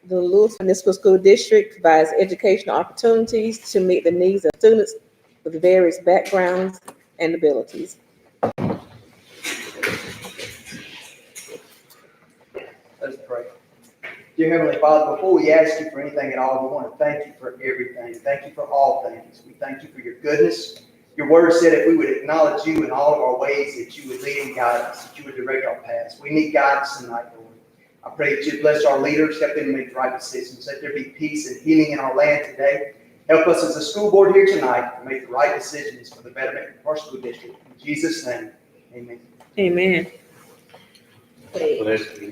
The Lewis Municipal School District provides educational opportunities to meet the needs of students with various backgrounds and abilities. Let's pray. Dear Heavenly Father, before we ask you for anything at all, we want to thank you for everything. Thank you for all things. We thank you for your goodness. Your word said if we would acknowledge you in all of our ways, that you would lead and guide us, that you would direct our paths. We need guidance tonight, Lord. I pray that you bless our leaders, help them to make the right decisions. Let there be peace and healing in our land today. Help us as a school board here tonight to make the right decisions for the betterment of our school district. In Jesus' name, amen. Amen. Let's Can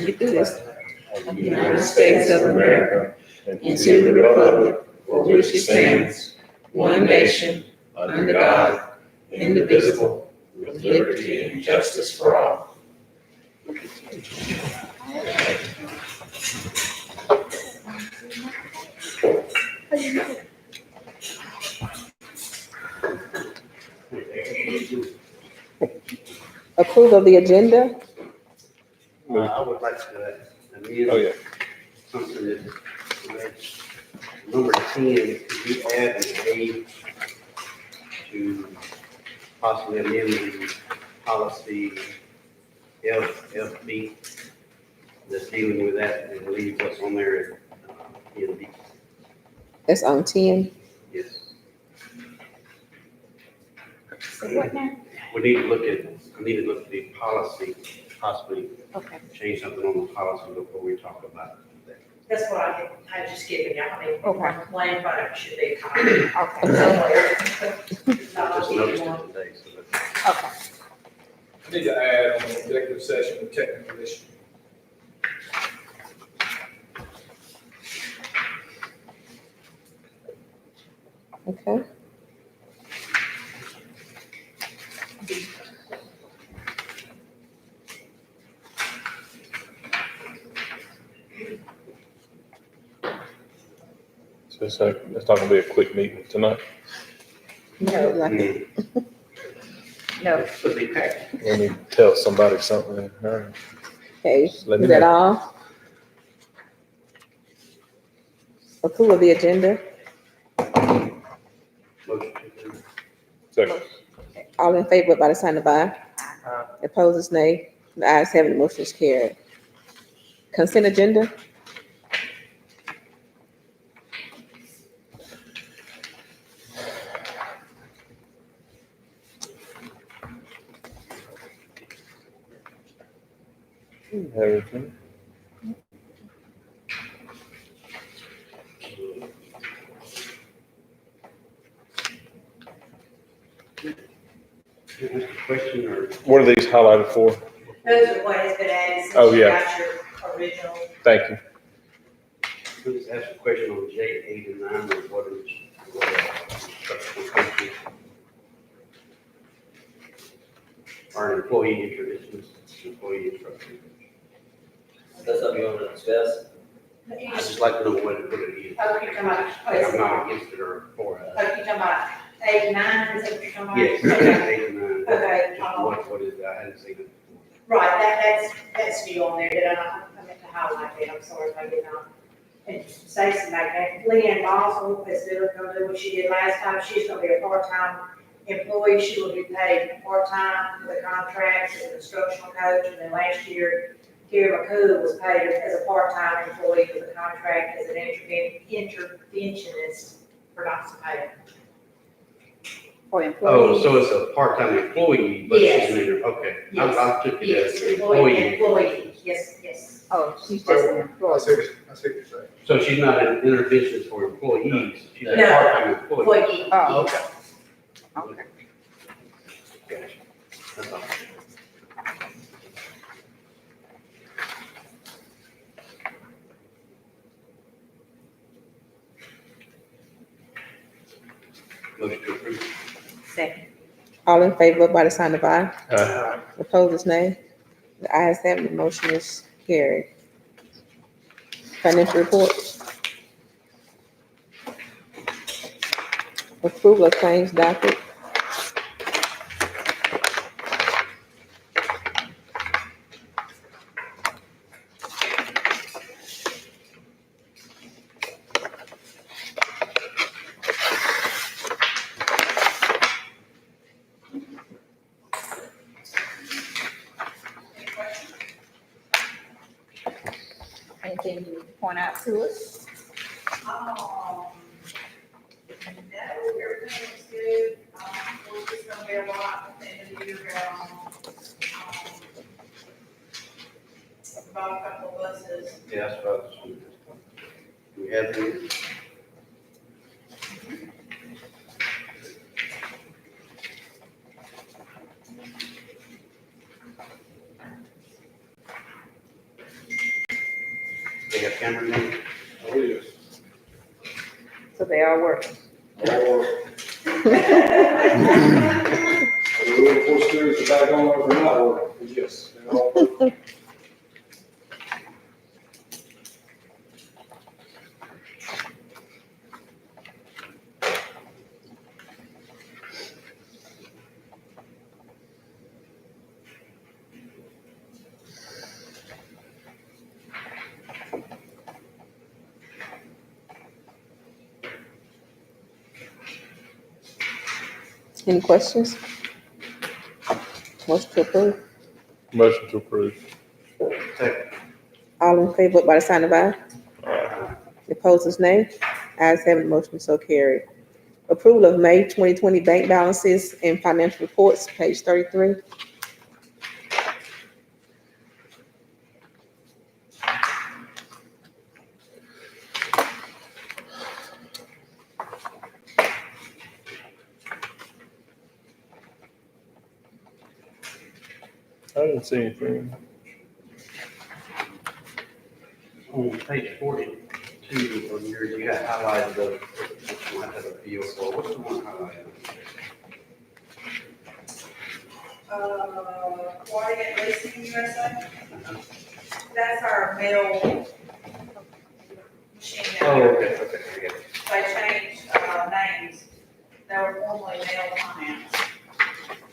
you do this? of the United States of America and to the republic for which it stands, one nation, under God, indivisible, with liberty and justice for all. Approval of the agenda. I would like to amend something that number 10, could you add an A to possibly amend the policy LFB that's dealing with that and leave what's on there in B? That's on 10. Yes. So what now? We need to look at the policy, possibly Okay. change something on the policy before we talk about that. That's what I just given you. I mean, Okay. plan, but it should be a copy Okay. somewhere. I just noticed it today, so that's. Okay. I need to add on the executive session with technical issue. Okay. So it's not gonna be a quick meeting tonight. No, like, no. Should be packed. Let me tell somebody something. All right. Okay, Let me is that know. all? Approval of the agenda. Motion to approve. Second. All in favor by the sign of aye. Opposed, nay. The ayes have it, the motion is carried. Consent agenda. Everything. Can I ask a question or? What are these highlighted for? Those are what has been added since Oh, you yeah. got your original. Thank you. Let me just ask a question on J, 8, and 9, or what is, instructional coaching? Or an employee introductions, employee instruction. That's something you want to discuss? I just like to know what it is. Oh, you're talking about, I'm not against it or for it. you're talking about 8, 9, is that what you're talking about? Yes, Okay. 8 and 9. Okay. Just what is that? I hadn't seen it before. Right, that's new on there, did I not, I meant to highlight that, I'm sorry if I did not. And Stacy made that, Leanne Boswell is gonna do what she did last time, she's gonna be a part-time employee, she will be paid part-time for the contracts as an instructional coach, and then last year, Gary McCoo was paid as a part-time employee for the contract as an interventionist for not pay. For Oh, employees. so it's a part-time employee, but she's Yes. an okay. Yes. I took it Yes, as employee, employee. yes, yes. Oh, she's just an I employee. see what you're saying. So she's not an interventionist for employees, she's a No. part-time employee. Employee, Oh, yes. Okay. Gotcha. That's all. Motion to approve. Second. All in favor by the sign of aye. Opposed is nay. The ayes have it, the motion is carried. Financial report. Approval of claims docket. Anything you would point out to us? No, everything's good. We're just gonna be a lot at the end of the year, about a couple of buses. Yeah, that's about it. Do we have any? They have cameramen? Oh, yes. So they are working. Or, the real force series is back on over now, yes. they're all- Any questions? Motion to approve. Motion to approve. Second. All in favor, vote by the sign of aye. Opposed is nay. Ayes have it, motion is so carried. Approval of May 2020 bank balances and financial reports, page 33. I didn't see anything. On page 42 on yours, you got highlighted those, which one I have a feel for. What's the one highlighted? Quiet Leasing USA. That's our mail machine. Oh, okay, okay, I get it. They changed, names. They were formerly Mail Finance.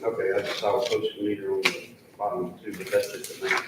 Okay, I just saw a social media on the bottom too, but that's just the name.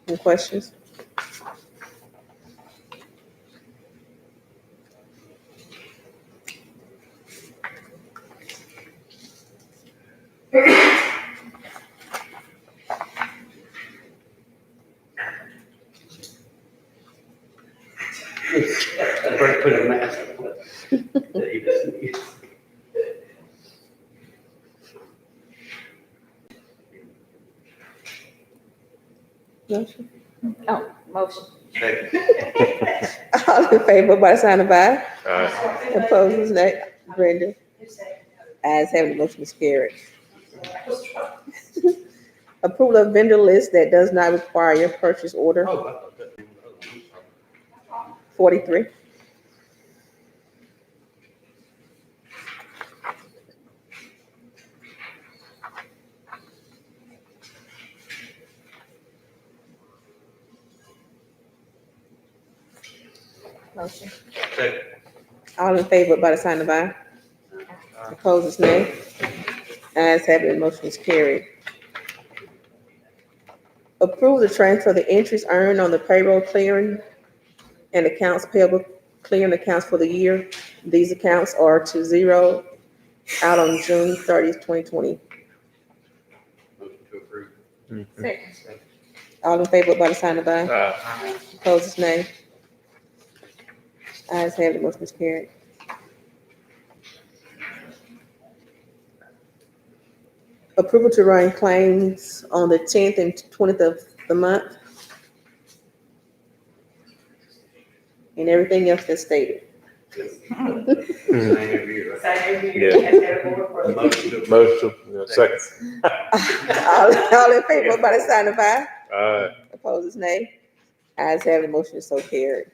Any questions? I put a mask on. Davis. Motion. Oh, motion. Second. All in favor, vote by the sign of aye. Aye. Opposed is nay. Brenda. Who said? Ayes have it, motion is carried. Approval of vendor list that does not require purchase order, Oh, I thought that. 43. Motion. Second. All in favor, vote by the sign of aye. Opposed is nay. Ayes have it, motion is carried. Approve the transfer of the interest earned on the payroll clearing and accounts payable clearing accounts for the year. These accounts are to zero out on June 30th, 2020. Motion to approve. Second. All in favor, vote by the sign of aye. Aye. Opposed is nay. Ayes have it, motion is carried. Approval to run claims on the 10th and 20th of the month. And everything else that's stated. Same every year. Same every Yeah. year. That's their board for- Motion to approve. Motion, yeah, second. All in favor, vote by the sign of aye. Aye. Opposed is nay. Ayes have it, motion is so carried.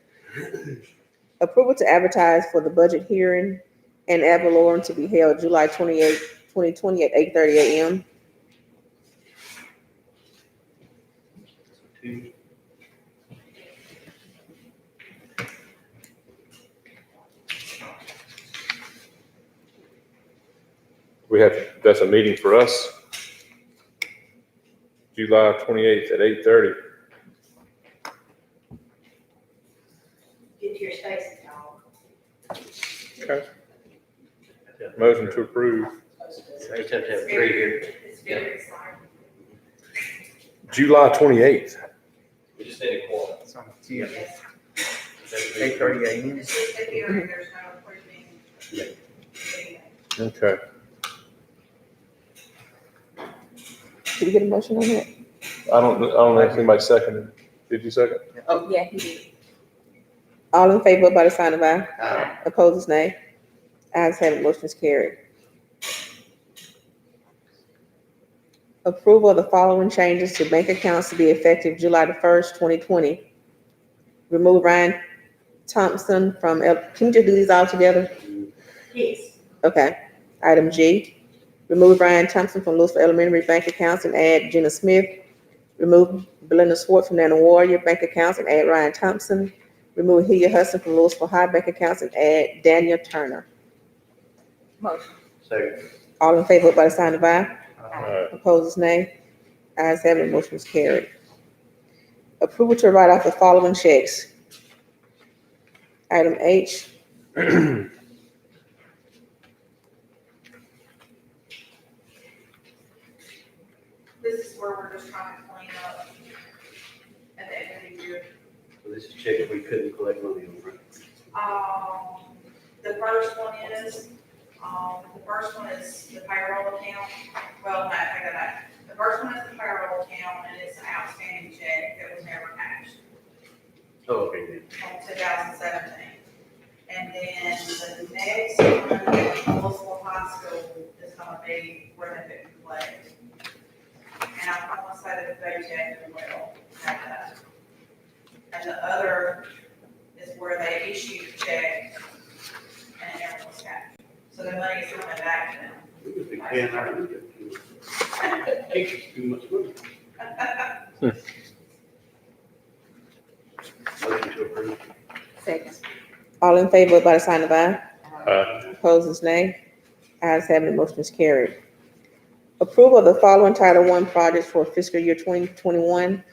Approval to advertise for the budget hearing and ad valorem to be held July 28, 2020 at 8:30 a.m. Two. That's a meeting for us. July 28th at 8:30. Get to your spaces, y'all. Okay. Motion to approve. Just have to have three here. It's very exciting. July 28th. We just need a quorum. It's on Tuesday, Yes. 8:30 a.m. It's just a hearing, there's no approving. Okay. Did you get a motion on that? I don't know if anybody seconded. Did you second? Oh, Yeah, he did. All in favor by the sign of aye. Opposed, nay. Ayes have it, motion is carried. Approval of the following changes to bank accounts to be effective July the 1st, 2020. Remove Ryan Thompson from, can you just do these all together? Yes. Okay. Item G, remove Ryan Thompson from Louisville Elementary bank accounts and add Jenna Smith. Remove Belinda Swartz from Nana Warrior bank accounts and add Ryan Thompson. Remove Hilliard Hudson from Louisville High bank accounts and add Daniel Turner. Motion. Second. All in favor, vote by the sign of aye. Alright. Opposed, nay. Ayes have it, motion is carried. Approval to write off the following checks. Item H, This is where we're just trying to clean up at the end of the year. So this is checks we couldn't collect money on, right? The first one is the payroll account. Well, no, I got that. The first one is the payroll account, and it's an outstanding check that was never cashed Oh, okay, then. on 2017. And then the next one, Louisville High School is gonna be where they didn't collect. And I want to say that they checked as well, had that. And the other is where they issued the check and it never was cashed. So the money is coming back to them. We could be paying our. That takes us too much money. Motion to approve. Second. all in favor, vote by the sign of aye. Aye. Opposed is nay. Ayes have it, motion is carried. Approval of the following Title I projects for fiscal year 2021.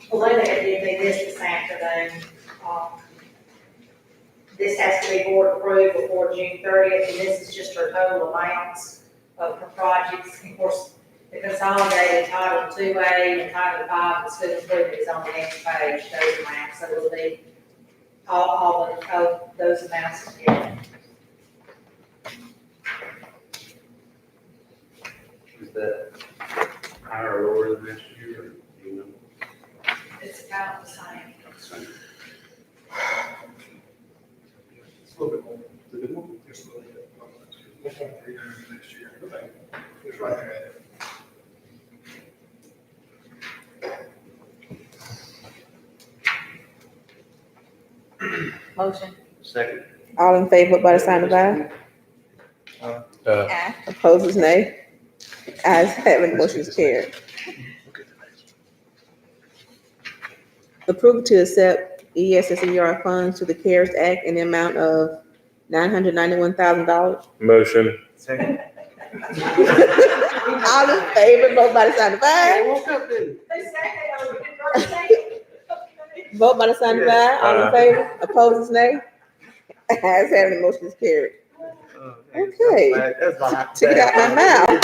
Belinda had given me this afternoon. This has to be board approved before June 30th, and this is just her total amounts of her projects. And of course, the consolidated Title 2A and Title 5 is still included is on the next page, those amounts, so it'll be all of those amounts together. Is that higher or lower than last year, or do you know? It's about the same. Same. It's a little bit more. Is it more? Just a little bit. We'll find it next year. Okay. It's right there. Motion. Second. All in favor, vote by the sign of aye. Opposed is nay. Ayes have it, motion is carried. Approval to accept ESSER funds to the CARES Act in the amount of $991,000. Motion. Second. All in favor, vote by the sign of aye. woke up, didn't They say they don't get birthday. Vote by the sign of aye. All in favor, opposed is nay. Ayes have it, motion is carried. Okay. That's my. Took it out my mouth.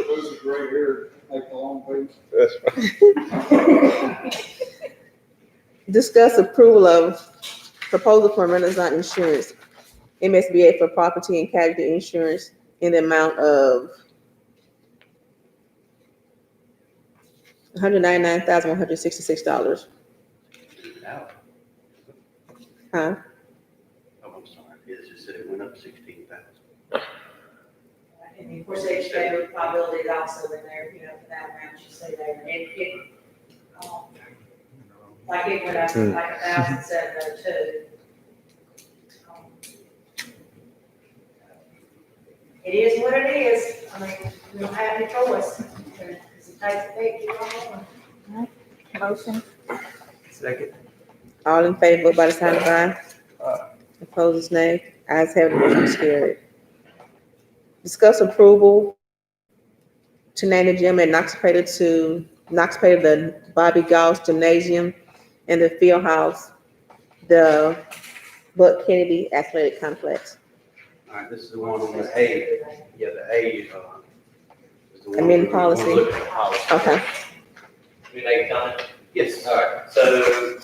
Those are gray hair, like the long face. That's right. Discuss approval of proposal for Renaissance Insurance, MSBA for property and casualty insurance in the amount of $199,166. Now. Huh? Oh, I'm sorry. It just said it went up 16,000. And of course, the liability is also in there, for that amount you see there. And Like it went up like 1,702. It is what it is. I mean, we don't have any choice. Because it takes effect, you know. Motion. Second. All in favor, by the sign of aye. Opposed, nay. Ayes have it, the motion is carried. Discuss approval to name the gym at Knox Prater the Bobby Gauss Gymnasium and the Field House, the Buck Kennedy Athletic Complex. All right, this is the one on the A, yeah, the A, is the one. Amend we're policy. looking at policy. Okay. We make a comment? Yes. All right, so,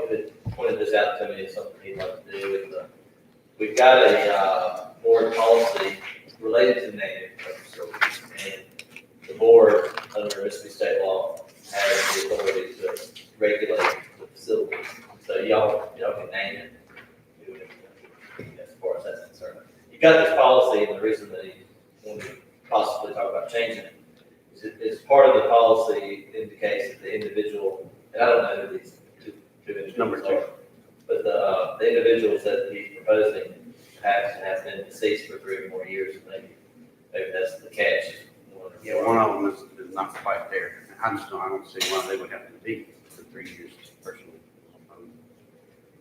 he pointed this out to me, it's something he'd like to do with the, we've got a, board policy related to native facilities. And the board, under Mississippi state law, has the authority to regulate the facilities. So y'all can name it, do it, as far as that's concerned. You got this policy, and the reason that he wanted to possibly talk about changing it is part of the policy indicates that the individual, and I don't know who these two individuals Number two. are, but the individuals that he's proposing have been deceased for 3 or more years, and maybe that's the catch. Yeah, one of them is not quite there. I don't see why they would have to be for 3 years personally.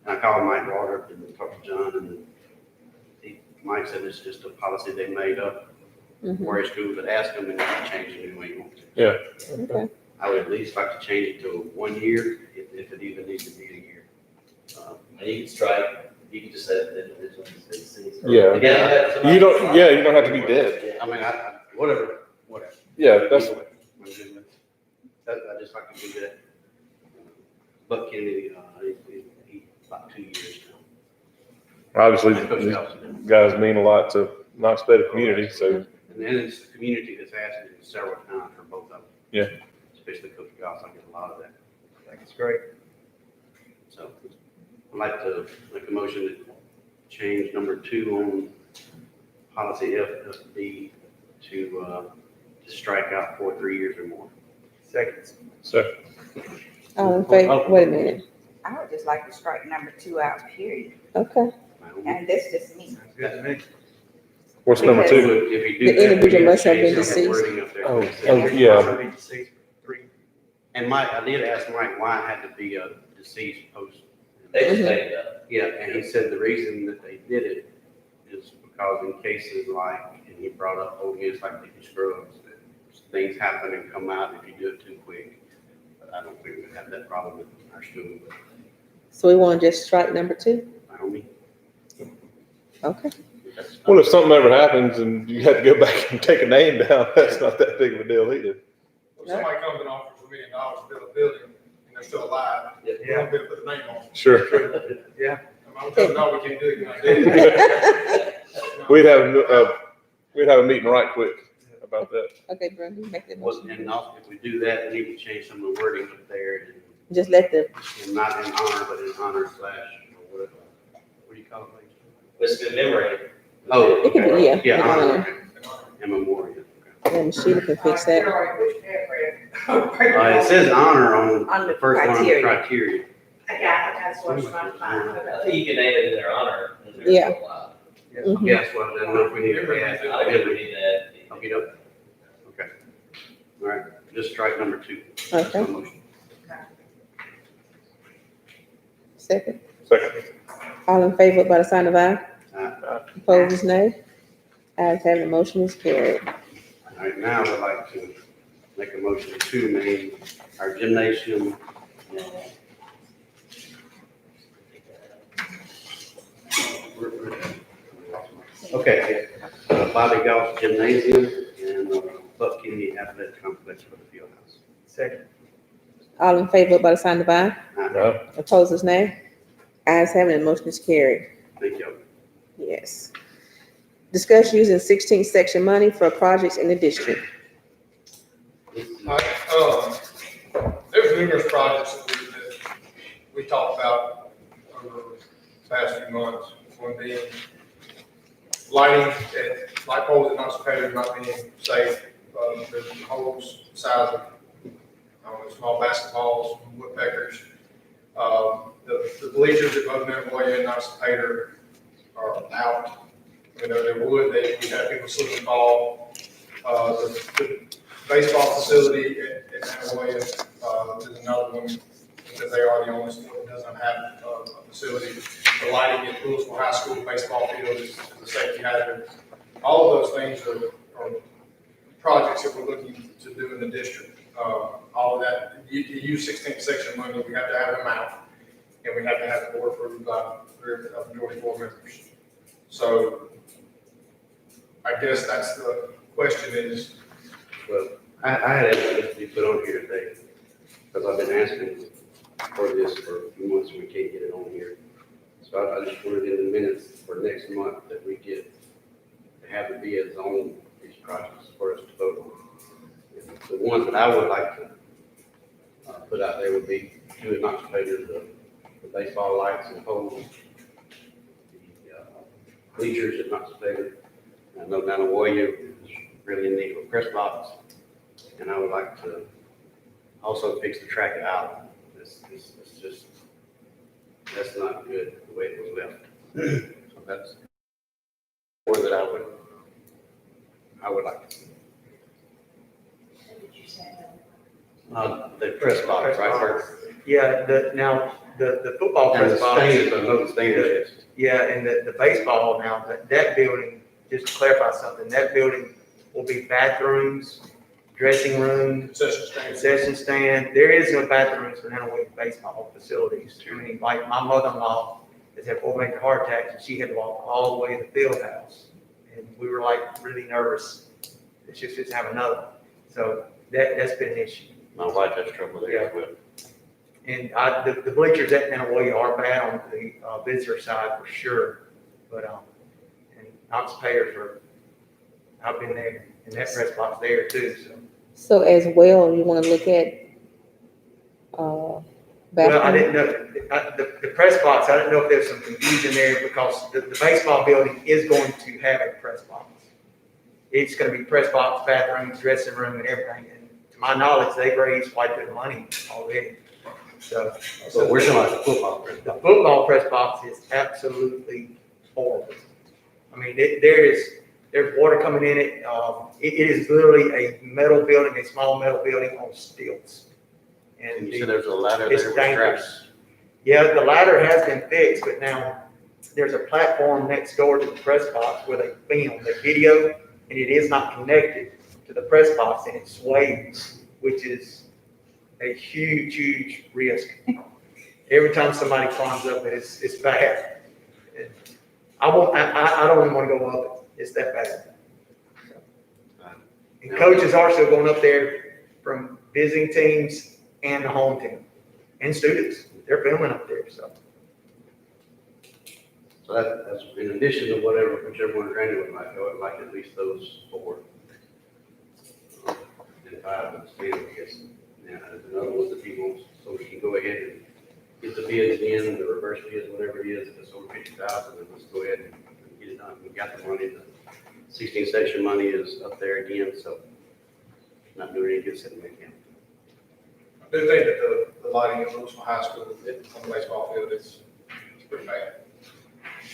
And I called Mike Water and talked to John, and Mike said it's just a policy they made up where his school would ask them and they can change it any way you want to. Yeah. Okay. I would at least like to change it to 1 year, if it even needs to be a year. And you can strike, you can just say that the individual is deceased. Yeah. Again, You don't have to be dead. I mean, whatever. Yeah, that's, Either way, I'm good with that. I just like to do that. Buck Kennedy, he about 2 years now. obviously, And Coach these Nelson. guys mean a lot to Knox Prater community, so, And then it's the community that's asking several times for both of them. Yeah. Especially Coach Goss, I get a lot of that. I think it's great. So I'd like to make a motion to change number 2 on policy FFB to strike out for 3 years or more. Second. All in favor, wait a minute. I would just like to strike number 2 out, period. Okay. And that's just me. Sounds good to me. what's number 2? If you do The that, individual you must have been change some of the deceased. wording up there. Oh, yeah. Deceased for 3. And Mike, I did ask Mike why it had to be a deceased post. they just made it up. Yeah, and he said the reason that they did it is because in cases like, and he brought up opiates like the scrubs, that things happen and come out if you do it too quick. But I don't think we have that problem with our school, but So we want to just strike number 2? I don't mean. Okay. Well, if something ever happens and you have to go back and take a name down, that's not that big of a deal either. If somebody comes and offers $1 million to build a building, and they're still alive, Yeah. we'll be able to put the name on it. Sure. Yeah. I'm telling no, we can't do it, you can't do it. We'd have a meeting right quick about that. Okay, Brenda, you make that Well, motion. and also, if we do that, we need to change some of the wording up there Just let the, and not in honor, but in honor slash, or whatever. What do you call it? It's been memory. Oh, it can be, okay. yeah. Yeah, honor. honor and memorial. Okay. And Sheila can fix that. Which paragraph? It says honor on On the the first one on the criteria. criteria. I got it, that's what I'm trying to find. I think you can name it in their honor. and they're Yeah. still alive. Mhm. Yes, well, I don't know if we need to add. I don't think we need to add. Okay, okay. All right, just strike number 2. Okay. My motion. Second. Second. All in favor, by the sign of aye. Aye. Opposed, nay. Ayes have it, the motion is carried. All right, now I'd like to make a motion to name our gymnasium. Okay, Bobby Gauss Gymnasium and Buck Kennedy Athletic Complex for the field house. Second. All in favor, by the sign of aye. No? Opposed, nay. Ayes have it, the motion is carried. Thank you. Yes. Discuss using 16th section money for projects in the district. There's numerous projects that we talked about over the past few months. One being lighting at light poles at Knox Prater not being safe. There's holes the size of small basketballs, woodpeckers. The bleachers at both Mount and Knox Pater are out. You know, they're wood, we have people slip and fall. The baseball facility at Mount is another one, because they are the only school that doesn't have a facility. The lighting at Louisville High School baseball field is a safety hazard. All of those things are projects that we're looking to do in the district. All of that, you use 16th section money, we have to have them out, and we have to have the board approved by 3 of the majority 4 members. So I guess that's the question is, Well, I had asked to put on here today, because I've been asking for this for a few months, and we can't get it on here. So I just wanted in the minutes for next month that we get to have the bids on these projects for us to vote on. And the ones that I would like to put out there would be 2 at Knox Pater, the baseball lights and poles, the bleachers at Knox Pater. I know down in Warrior is really in need of a press box, and I would like to also fix the track out. It's just, that's not good the way it was left. So that's more that I would like to see. The press box, right, sir? Yeah, the football And the press box. stands, I know the stands. Yeah, and the baseball now, that building, just to clarify something, that building will be bathrooms, dressing rooms, concession stand. There is no bathrooms for now with baseball facilities. I mean, like my mother-in-law has had 4 major heart attacks, and she had to walk all the way to the field house. And we were like really nervous that she was just have another one. So that's been an issue. My wife has trouble there as well. And the bleachers at Nanaway are bad on the visitor side for sure, but and Knox Pater I've been there, and that press box there too. So as well, you want to look at, Well, I bathroom? didn't know the press box. I didn't know if there's some confusion there because the baseball building is going to have a press box. It's going to be press box, bathrooms, dressing room, and everything. And to my knowledge, they've raised quite a bit of money already. So We're talking about the football press the box. football press box is absolutely horrible. I mean, there's water coming in it. It is literally a metal building, a small metal building on stilts. And you said there's a ladder it's there with dangerous. straps. Yeah, the ladder has been fixed, but now there's a platform next door to the press box where they film the video, and it is not connected to the press box, and it sways, which is a huge, huge risk. Every time somebody climbs up it, it's bad. I don't even want to go up it. It's that bad. And coaches are still going up there from visiting teams and the home team and students. They're filming up there, so. So that's in addition to whichever one Randy would like, I would like at least those 4. And 5 of the stand, I guess. And another one that he wants, so we can go ahead and get the bids in, the reverse bids, whatever it is, if it's over 50,000, then let's go ahead and get it done. We got the money, the 16th section money is up there again, so not doing any good sitting there again. I do think that the lighting at Louisville High School on the baseball field is pretty bad.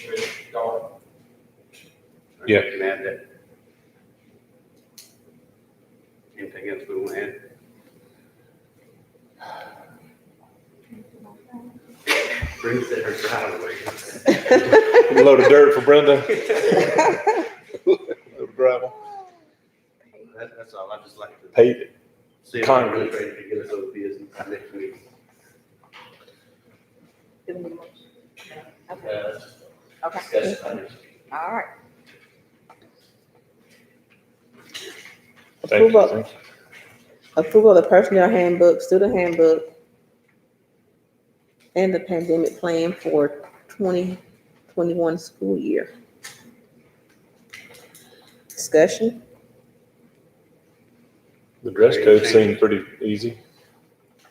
It's dark. Yeah. Can add that. Anything else we want to add? Brenda said her driveway. Load of dirt for Brenda. Load of gravel. That's all, I just like to Paved it. see if I'm ready to get us over business next meeting. Okay, Discussion items. all right. Thank you. Approval of the personnel handbook, student handbook, and the pandemic plan for 2021 school year. Discussion? The dress code seemed pretty easy. Is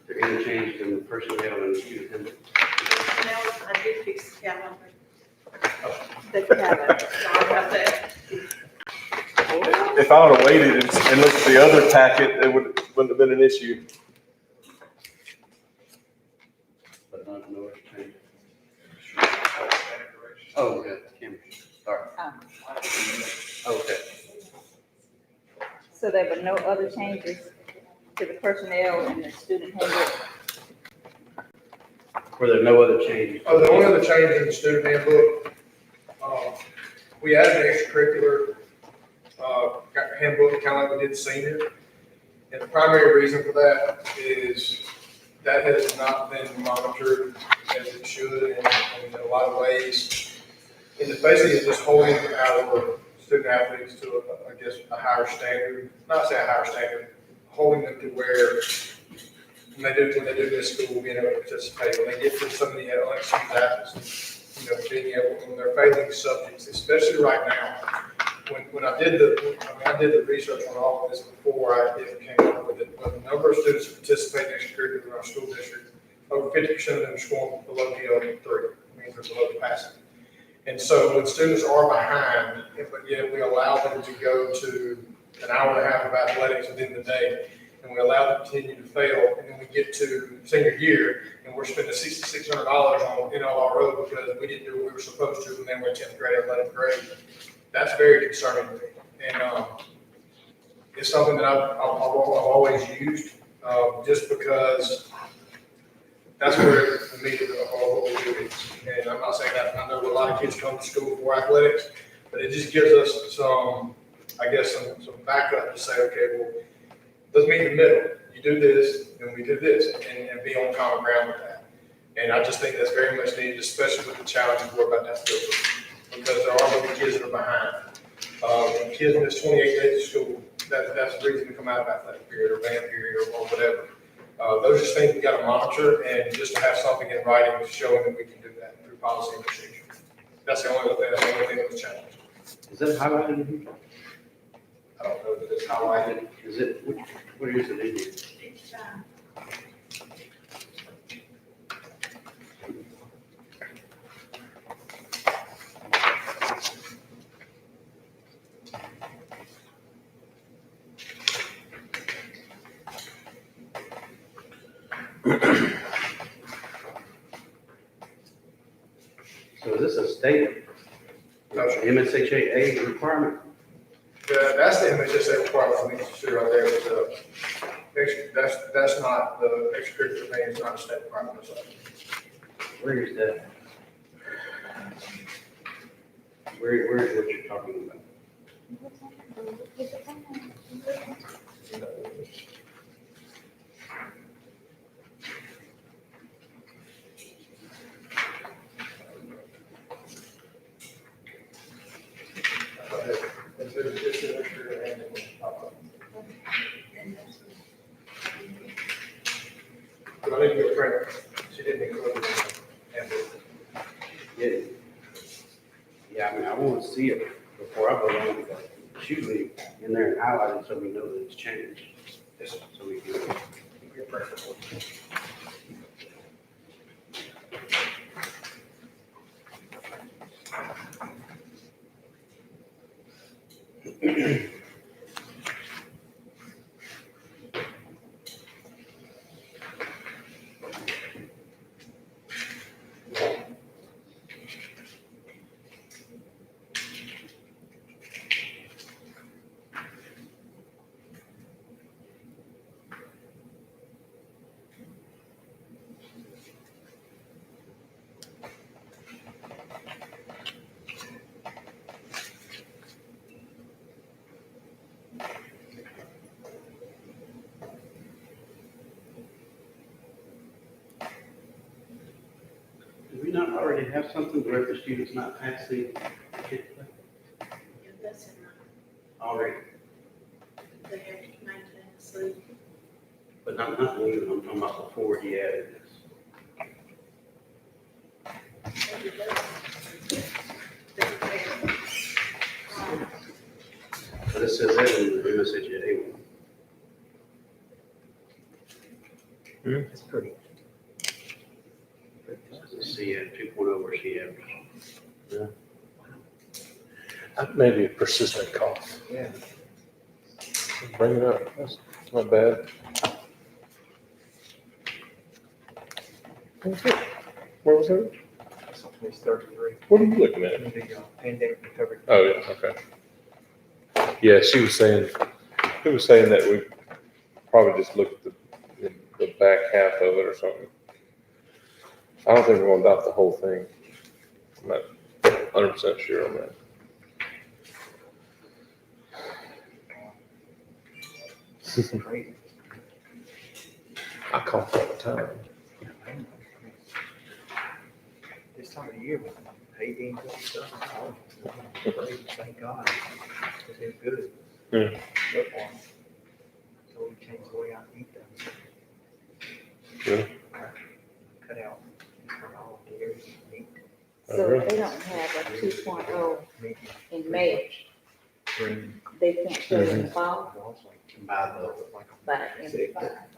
there any change in the personnel and the student handbook? I did fix the calendar. The calendar, sorry about that. If I would have waited and looked at the other packet, it wouldn't have been an issue. not no other change. Oh, yeah, Kim, sorry. Okay. So there were no other changes to the personnel and the student handbook? Were there no other changes? Oh, the only other change in the student handbook, we added an extracurricular, handbook, kind of like we did senior. And the primary reason for that is that has not been monitored as it should in a lot of ways. And it's basically just holding our student athletes to, I guess, a higher standard, not say a higher standard, holding them to where when they do this school, being able to participate, when they get to some of the unexcused athletes, being able, when they're failing subjects, especially right now. When I did the research on all of this before I came up with it, but the number of students who participate in extracurricular in our school district, over 50% of them are scoring below DL3, means they're below the passing. And so when students are behind, but yet we allow them to go to an hour and a half of athletics within the day, and we allow them to continue to fail, and then we get to senior year, and we're spending $6,600 on NLRO because we didn't do what we were supposed to when they were in 10th grade or 11th grade. That's very concerning to me. And it's something that I've always used, just because that's where the meat of what we do is. And I'm not saying that, I know a lot of kids come to school for athletics, but it just gives us some backup to say, okay, well, let's meet in the middle. You do this, then we do this, and be on common ground with that. And I just think that's very much needed, especially with the challenges we're about to have to go through. Because there are going to be kids that are behind. Kids miss 28 days of school. That's the reason to come out of athletic period or band period or whatever. Those are things we got to monitor, and just to have something in writing showing that we can do that through policy and procedure. That's the only thing that was challenged. Is that highlighted in here? I don't know that it's highlighted. Is it, what is it in here? So is this a state MSHA requirement? That's the MHSA requirement for me to see right there. That's not the extracurricular thing. It's not a state requirement. Where is that? Where is what you're talking about? But I need to go print. She didn't include it. Yeah, I mean, I want to see it before I vote on it, but it's usually in there and highlighted so we know that it's changed. So we can. Do we not already have something where the student's not passing? That's Already, they have to maintain the sleep. but not new, I'm talking about before he added this. But it says that in the MSHA one. It's pretty. C at 2.0 where she averaged. Maybe a persistent cough. Yeah. Bring it up. That's not bad. That's it. Where was it? Something is 33. What are you looking at? The pandemic recovery. Oh, yeah, okay. Yeah, she was saying that we probably just look at the back half of it or something. I don't think we're gonna adopt the whole thing. I'm not 100% sure on that. Crazy. I call it all the time. This time of the year, hay beans and stuff. Praise, thank God. Because they're good. Yeah. Good for 'em. So we change the way I eat them. Yeah. Cut out all dairy and meat. So if they don't have a 2.0 Meat, in May, green. they can't put it in the fall, By the, but,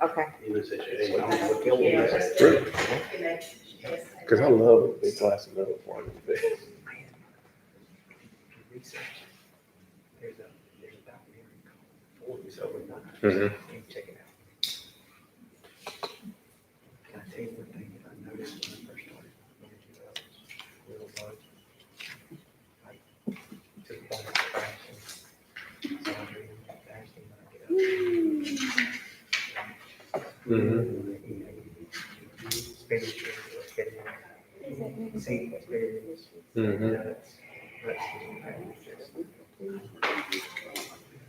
okay. even such a, I don't know what kill Yeah, them. that's Really? And they- yes, and Cause I love a big glass of milk for them. Research. There's a documentary called 40s Overnight. Mm-hmm. You check it out. Can I tell you one thing that I noticed when I first started managing those little bugs? Like, to the point of crashing, laundry, fasting, when I get up. Expenditure, getting seed experience, Mm-hmm. nuts,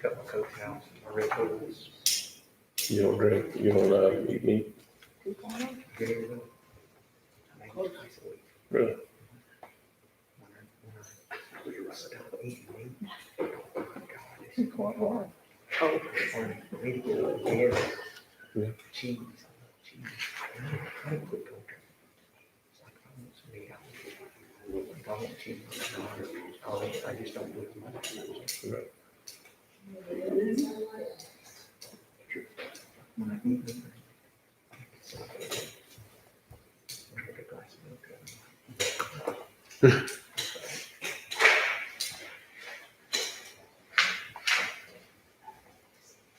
cut my coat house, my red coats. You don't eat meat? Very little. I make it twice a week. Really? When I stop eating meat, oh my God, this is hard. Oh. For me to get a dairy, Yeah. cheese, I don't quit going. It's like, I want some meat, I want cheese, I just don't do it much. Right. When I eat meat, I drink a glass of milk.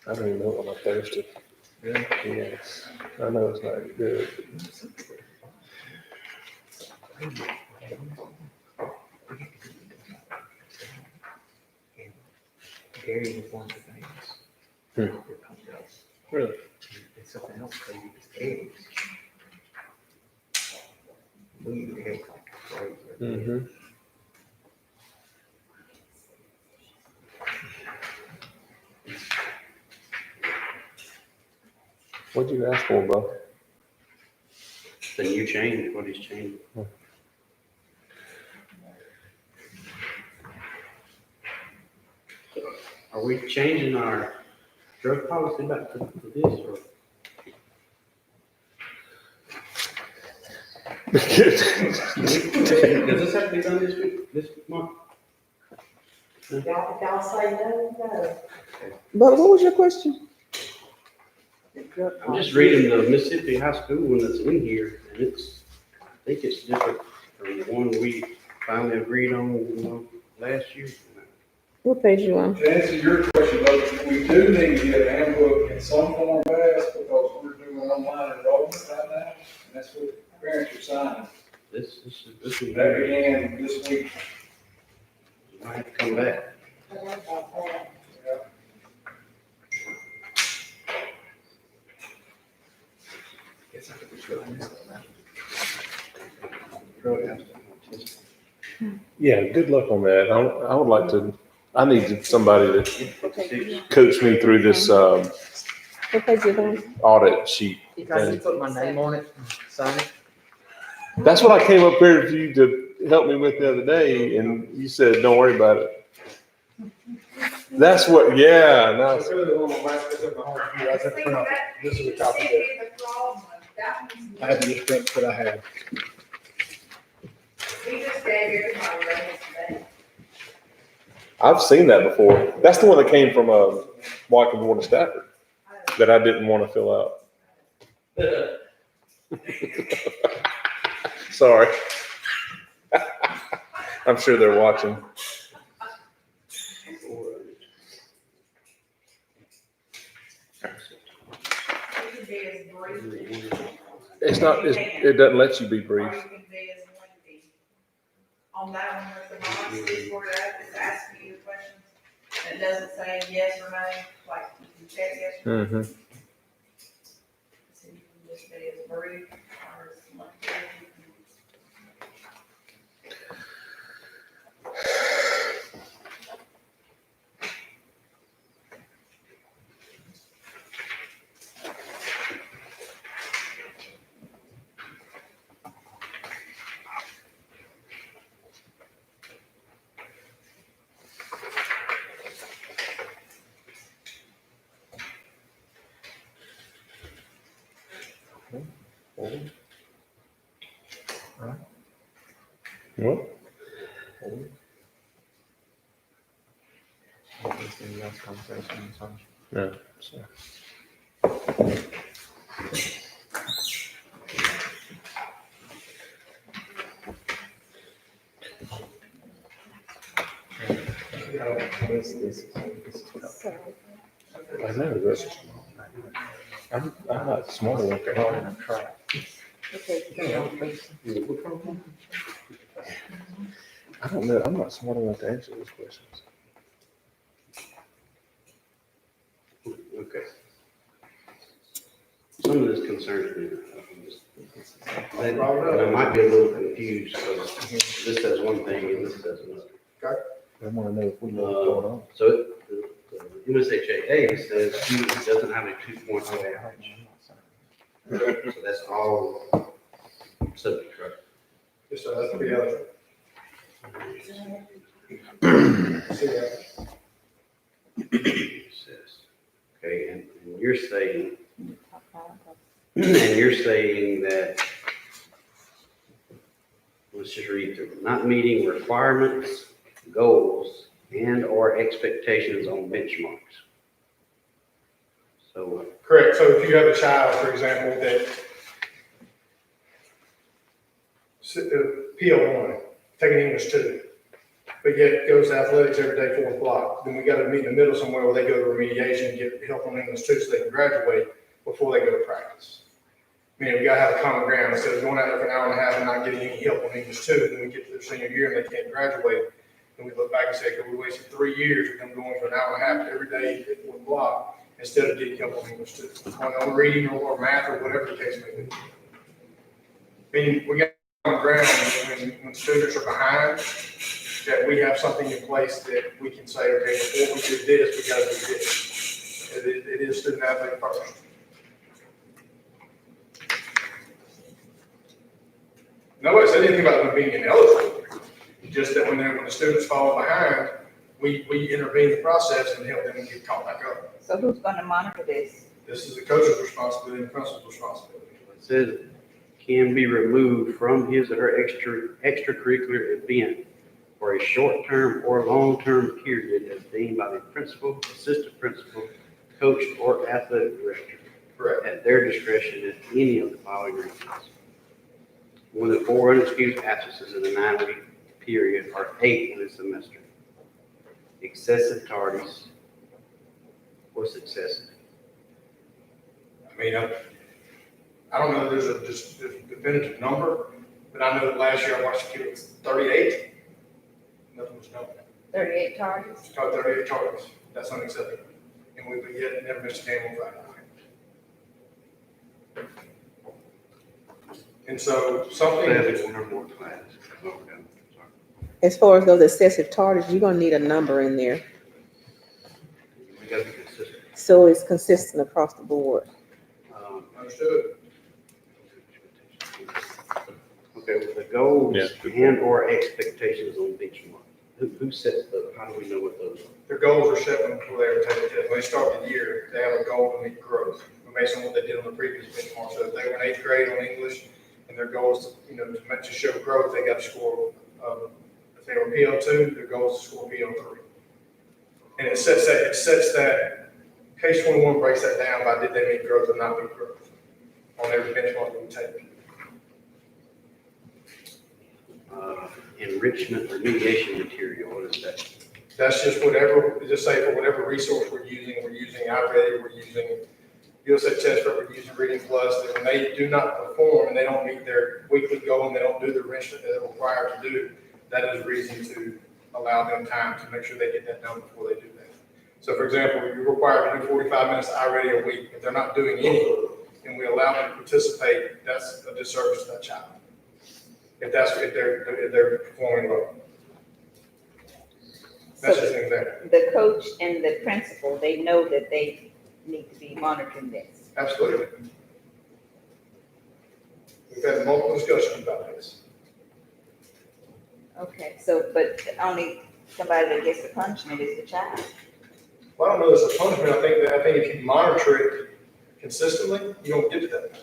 I don't even know when I'm thirsty. Really? Yes. I know it's not good. Dairy is one of the things. Hmm. That comes up. Really? And something else crazy is eggs. We eat eggs like crazy. Mm-hmm. What'd you ask for, bro? The new change, what is changing? Are we changing our drug policy back to this or? Does this have to be done this week, this month? Y'all say no, no. But what was your question? I'm just reading the Mississippi High School one that's in here, and it's, I think it's different from the one we finally agreed on, last year. What page you on? To answer your question, though, we do need to get an handbook in some form fast because we're doing online enrollment right now. And that's what parents are signing. This is That began this week. might have to come back. Guess I could just go in there. Yeah, good luck on that. I would like to, I need somebody to coach me through this What page you on? audit sheet. Can you put my name on it, sign it? That's what I came up here for you to help me with the other day, and you said, don't worry about it. That's what, yeah, no. It's really the one on my, it's in my home computer. I said print out, this is a copy that I had the print that I had. We just gave everybody raise today. I've seen that before. That's the one that came from Walking Board of Stafford that I didn't want to fill out. Sorry. I'm sure they're watching. We could be as brief. It's not, it doesn't let you be brief. Or you can be as lengthy. On that one, with the box, is where it's asking you the questions. It doesn't say yes or no, like you can check yes or no. Mm-hmm. So you can just be as brief or as lengthy as you can. What? No, so. I know, that's, I'm not smart enough to try. I don't know, I'm not smart enough to answer these questions. Okay. Some of this concerns me. And I might be a little confused, because this says one thing and this says another. I wanna know if we know what's going on. So the MSHAA says student doesn't have a 2.0 average. So that's all subject, right? Yes, sir, that's pretty other. Says, okay, and you're saying, and you're saying that, let's just read through, not meeting requirements, goals, and or expectations on benchmarks. So, Correct, so if you have a child, for example, that PL1, taking English 2, but yet goes to athletics every day, 4 o'clock, then we gotta meet in the middle somewhere where they go to remediation and get help on English 2 so they can graduate before they go to practice. I mean, we gotta have a common ground, instead of going out there for an hour and a half and not getting any help on English 2, then we get to their senior year and they can't graduate, and we look back and say, okay, we wasted 3 years of them going for an hour and a half every day at 4 o'clock, instead of getting help on English 2, on reading or math or whatever the case may be. I mean, we got on the ground when students are behind, that we have something in place that we can say, okay, before we do this, we gotta do this. It is student athlete first. Nobody said anything about them being ineligible, just that when the students fall behind, we intervene the process and help them get caught back up. So who's gonna monitor this? This is the coach's responsibility and the principal's responsibility. it says can be removed from his or her extracurricular event for a short-term or long-term period as deemed by the principal, assistant principal, coach, or athletic director. Correct. At their discretion at any of the following reasons. More than 4 unexcused absences in a 9-week period or 8 in a semester. Excessive tardies. What's excessive? I mean, I don't know that there's a definitive number, but I know that last year I watched the kid was 38. Nothing was done. 38 targets? 38 targets. That's unacceptable. And we yet never missed a game on Friday night. And so something. One or more classes. Okay, sorry. As far as those excessive targets, you're gonna need a number in there, We gotta be consistent. so it's consistent across the board. Understood. Okay, with the goals Yeah. and or expectations on benchmark. Who sets those? How do we know what those are? Their goals are set before they ever take the test. When they start the year, they have a goal to meet growth based on what they did on the previous benchmark. So if they were in 8th grade on English and their goal is to show growth, they got to score, if they were PL2, their goal is to score PL3. And it sets that, case 21 breaks that down by did they meet growth or not meet growth on every benchmark we take. Enrichment remediation material, what is that? That's just whatever, just say for whatever resource we're using iReady, we're using USA test prep or using Reading Plus, that when they do not perform and they don't meet their weekly goal and they don't do the wrench that they're required to do, that is reason to allow them time to make sure they get that done before they do that. So for example, if you're required to do 45 minutes of iReady a week, if they're not doing any, and we allow them to participate, that's a disservice to that child. If they're performing well. That's just an example. The coach and the principal, they know that they need to be monitoring this. Absolutely. We've had multiple discussions about this. Okay, so, but only somebody that gets the punishment is the child. Well, I don't know if it's a punishment. I think if you monitor it consistently, you don't get to that.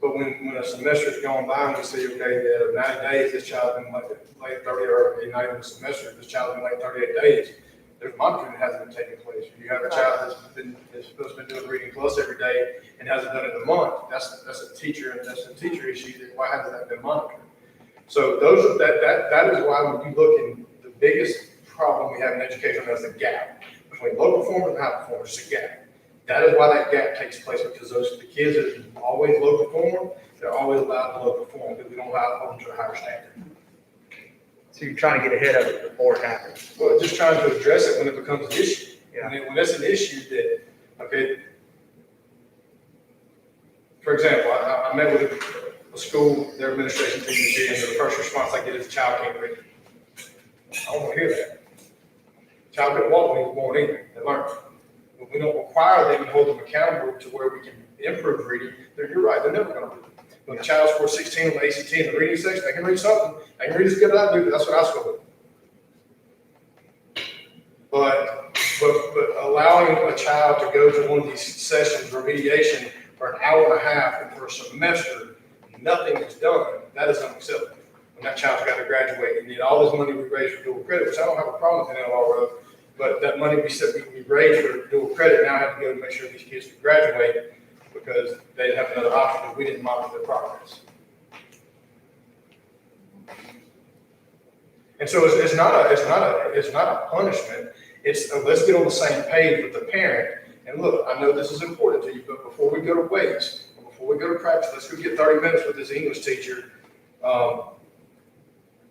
But when a semester's gone by and we see, okay, that 90 days, this child's been late 30, or not even a semester, this child's been late 38 days, there's monitoring that hasn't been taking place. If you have a child that's supposed to be doing Reading Plus every day and hasn't done it in a month, that's a teacher issue. Why hasn't that been monitored? So that is why when you look in the biggest problem we have in education is the gap between low performers and high performers. It's a gap. That is why that gap takes place, because the kids that are always low performer, they're always allowed to low perform because we don't allow them to a higher standard. So you're trying to get ahead of it before it happens. Well, just trying to address it when it becomes an issue. Yeah. When it's an issue that, okay, for example, I met with a school, their administration team this year, and the first response I get is, child can't read. I don't want to hear that. Child can walk when he's born either, they learn. But we don't require them and hold them accountable to where we can improve reading. You're right, they're never going to do it. When a child scores 16 on the ACT in the reading section, they can read something. They can read as good as I do, but that's what I scored. But allowing a child to go to one of these sessions, remediation, for an hour and a half and for a semester, nothing is done, that is unacceptable. When that child's got to graduate, and need all this money we raised for dual credit, which I don't have a problem with NLR, but that money we raised for dual credit now have to go to make sure these kids can graduate because they didn't have another option because we didn't monitor their progress. And so it's not a punishment. It's let's get on the same page with the parent. And look, I know this is important to you, but before we go to weights, before we go to practice, let's go get 30 minutes with this English teacher,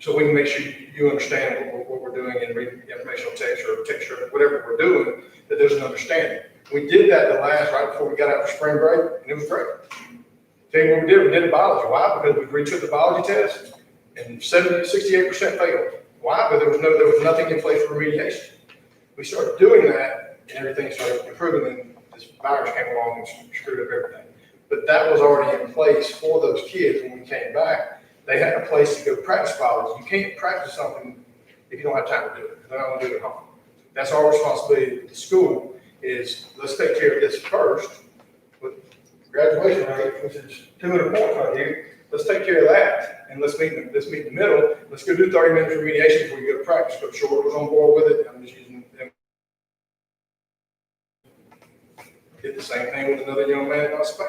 so we can make sure you understand what we're doing in reading informational text or whatever we're doing, that there's an understanding. We did that right before we got out for spring break, and it was great. Tell you what we did the biology. Why? Because we retook the biology test, and 68% failed. Why? Because there was nothing in place for remediation. We started doing that, and everything started improving, and this virus came along and screwed up everything. But that was already in place for those kids when we came back. They had a place to go practice biology. You can't practice something if you don't have time to do it. They're not going to do it at home. That's our responsibility at the school is let's take care of this first. With graduation rate, which is 200 points right here, let's take care of that. And let's meet in the middle. Let's go do 30 minutes remediation before you go to practice. Coach Short was on board with it. I'm just using them. Did the same thing with another young man in Spain.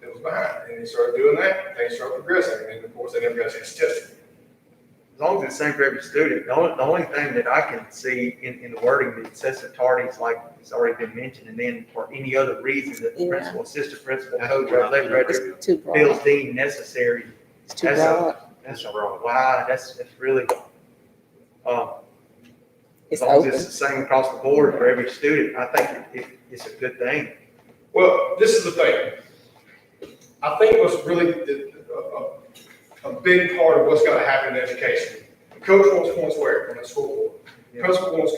It was behind, and he started doing that. They started progressing, and of course, they never got a chance to test it. As long as it's the same for every student, the only thing that I can see in the wording that says authorities, like it's already been mentioned, and then for any other reason that the principal, assistant principal, coach, or athletic director It's too broad. feels deemed necessary. It's too broad. That's wrong. Wow, that's really, as It's long as open. it's the same across the board for every student, I think it's a good thing. Well, this is the thing. I think what's really a big part of what's going to happen in education. The coach wants points where on the scoreboard. The principal wants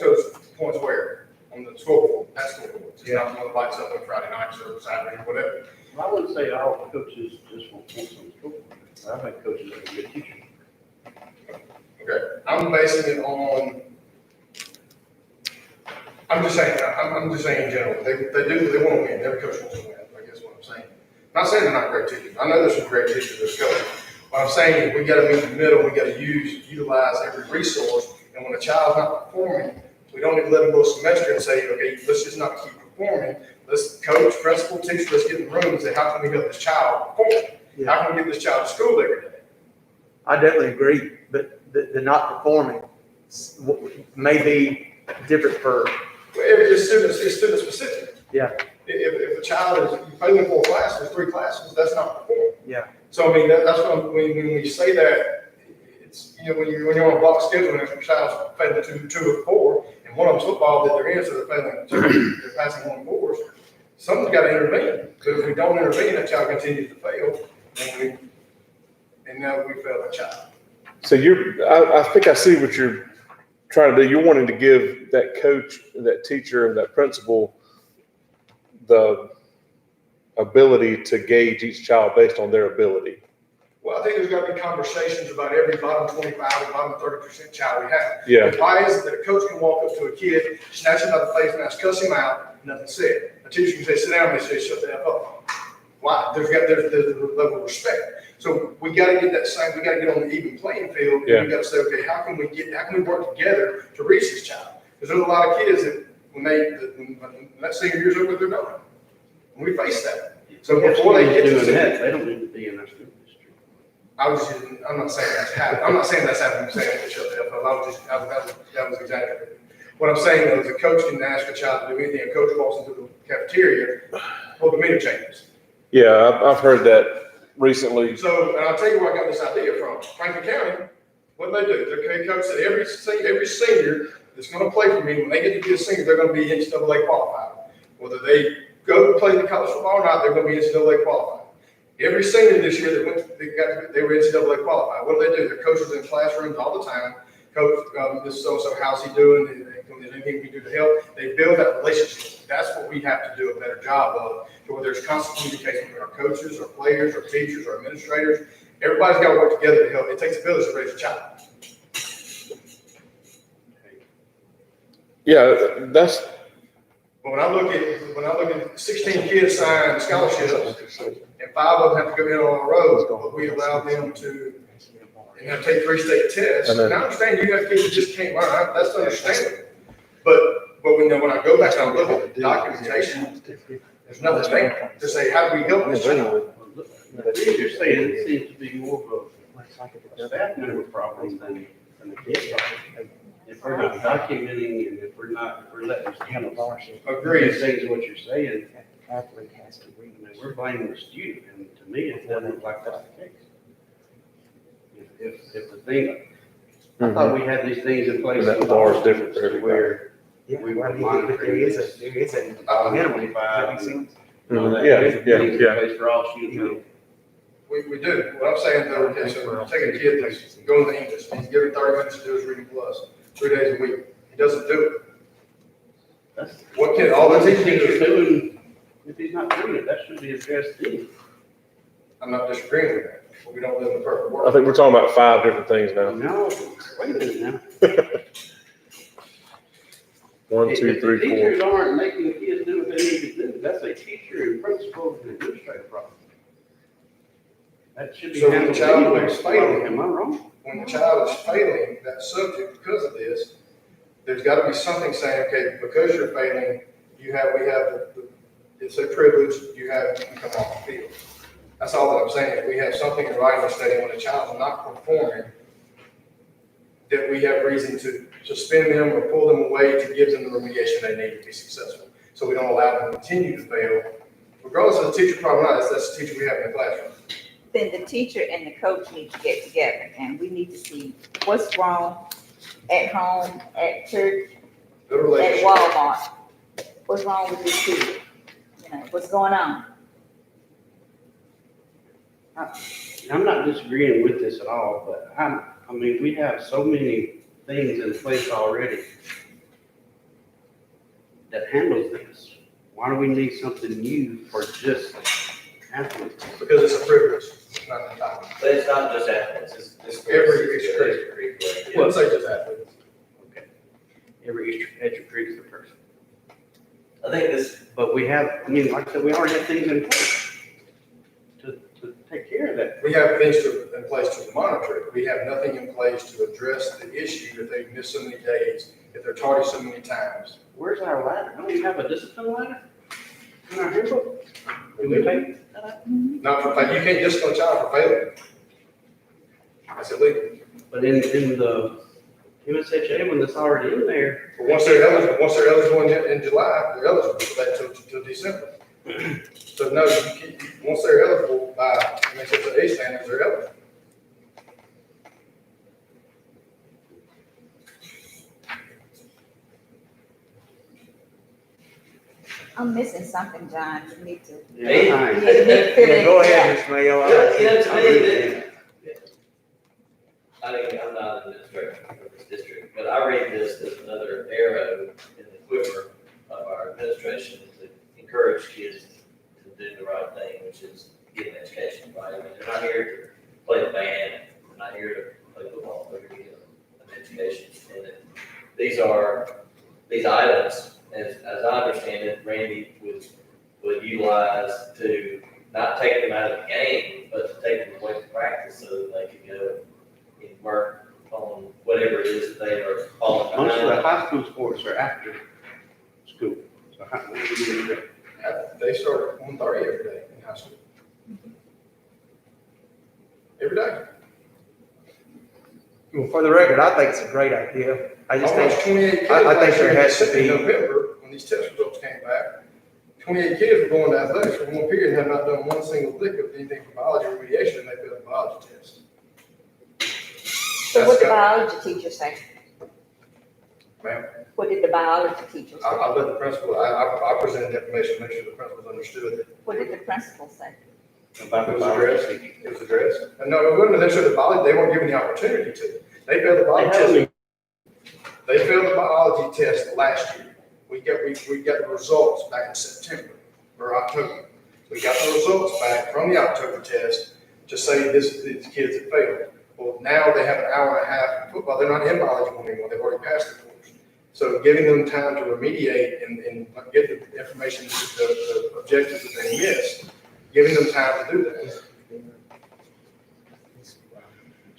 points where on the scoreboard. That scoreboard. It's not one that lights up on Friday nights or Saturday or whatever. I wouldn't say all coaches just want points on the scoreboard. I think coaches are good teachers. Okay, I'm basing it on. I'm just saying in general. They want to win. Every coach wants to win. I guess what I'm saying. I'm not saying they're not great teachers. I know there's some great teachers that's coaching. What I'm saying is we got to meet in the middle. We got to utilize every resource. And when a child's not performing, we don't need to let them go a semester and say, okay, let's just not keep performing. Let's coach, principal, teacher, let's get in the room and say, how can we help this child perform? Yeah. How can we get this child to school every day? I definitely agree, but the not performing may be different for, Well, every student is student specific. yeah. if a child is failing 4 classes, 3 classes, that's not performing. Yeah. So I mean, that's what, when we say that, it's, you know, when you're on a block schedule and if a child's failing two or 4, and one of them's football that they're in, so they're failing 2, they're passing 1 4s, someone's got to intervene. But if we don't intervene, that child continues to fail, and now we fail that child. So I think I see what you're trying to do. You're wanting to give that coach, that teacher, that principal the ability to gauge each child based on their ability. Well, I think there's got to be conversations about every bottom 25 and bottom 30% child we have. Yeah. Why is it that a coach can walk up to a kid, snatch him by the face mask, cuss him out, nothing said? A teacher can say, sit down, and they say, shut the F up. Why? There's a level of respect. So we got to get that same, we got to get on the even playing field. And we got to say, okay, how can we work together to reach this child? Because there's a lot of kids that when that senior year's over, they're done. And we face that. So before they get to that, they don't need to be in our school district. I'm not saying that's happening. I'm not saying that's happening. I'm saying they shut the F up. That was exaggerated. What I'm saying though is a coach can ask a child to do anything. A coach walks into the cafeteria, well, the meter changes. Yeah, I've heard that recently. So, and I'll tell you where I got this idea from. Franklin County, what do? Their coach said every senior that's going to play for me, when they get to be a senior, they're going to be NCAA qualified. Whether they go to play the college football or not, they're going to be NCAA qualified. Every senior this year they were NCAA qualified. What do? Their coaches in classrooms all the time. Coach, this so-and-so, how's he doing? Is anything we can do to help? They build that relationship. That's what we have to do a better job of, to where there's constant communication with our coaches, our players, our teachers, our administrators. Everybody's got to work together to help. It takes a village to raise a child. Yeah, that's. But when I look at 16 kids sign scholarships, and 5 of them have to go in on a road, but we allow them to have to take 3 state tests. And I understand you have kids that just can't learn. That's understandable. But when I go back and I look at the documentation, there's nothing there to say, how do we help this child? The thing you're saying, it seems to be more of a staff member problem than a kid problem. If we're not documenting and if we're letting students Agreed. things what you're saying, we're blaming the student, and to me, it doesn't look like that's the case. If the thing, I thought we had these things in place. And that bar is different for everybody. Where we were monitoring. There is a minimum. Have you seen? Yeah. Place for all students. We do. What I'm saying though, okay, so take a kid that's going to English, he's given 30 minutes to do his reading plus, 3 days a week. He doesn't do it. What can all the teachers do? doing, if he's not doing it, that should be addressed then. I'm not disagreeing with that, but we don't live in the perfect I world. think we're talking about 5 different things now. No, wait a minute now. 1, 2, If the 3, 4. teachers aren't making the kids do what they need to do, that's a teacher and principal and administrator problem. That should be So when the handled child anyway. is failing, Am I wrong? when the child is failing that subject because of this, there's got to be something saying, okay, because you're failing, it's a privilege, you can come off the field. That's all that I'm saying. We have something in writing stating when a child is not performing, that we have reason to suspend them or pull them away to give them the remediation they need to be successful. So we don't allow them to continue to fail, regardless of the teacher problem or not. That's the teacher we have in the classroom. Then the teacher and the coach need to get together and we need to see what's wrong at home, at church, Good at relationship. Walmart. What's wrong with this kid? You know, what's going on? I'm not disagreeing with this at all, but I mean, we have so many things in place already that handles this. Why do we need something new for just athletes? Because it's a privilege, not an entitlement. But it's not just athletes, it's Every extracurricular. Let's say just athletes. Okay. Every extracurricular person. I think this, But we have, I mean, like I said, we already have things in place to take care of that. We have things in place to monitor it. We have nothing in place to address the issue if they miss so many days, if they're tardy so many times. Where's our ladder? Don't we have a discipline ladder in our handbook? Do we take? Not for, you can't discipline a child for failing. That's illegal. But in the MSHA, when that's already in there. But once they're eligible in July, they're eligible for that till December. So no, once they're eligible by, I mean, since the A standards, they're eligible. I'm missing something, John, you need to. Me? Yeah, Go ahead, Ms. Mayo. To me, I mean, I'm not an administrator of this district, but I read this as another arrow in the quiver of our administration to encourage kids to do the right thing, which is get an education, right? I mean, they're not here to play the band, they're not here to play football, they're here to get an education. And these items, as I understand it, Randy would utilize to not take them out of the game, but to take them away from practice so that they could go and work on whatever it is that they are falling Most of the behind. high school sports are after school. So how, what do you do? They start at 1:30 every day in high school. Every day. Well, for the record, I think it's a great idea. I just Almost think, 28 kids. I think last there year has to in be- November, when these test results came back, 28 kids were going to athletics for one period and had not done one single lick of anything for biology remediation, and they failed the biology test. So what That's did the got- biology teacher say? Ma'am? What did the biology teacher say? I let the principal, I presented the information, to make sure the principals understood it. What did the principal say? About It the was biology addressed. teacher. It was addressed. And no, it wasn't necessarily the biology, they weren't given the opportunity to. They failed the biology test. They failed the biology test last year. We got the results back in September or October. We got the results back from the October test to say these kids have failed. Well, now they have an hour and a half of football. They're not in biology anymore. They've already passed the course. So giving them time to remediate and get the information, the objectives that they missed, giving them time to do that.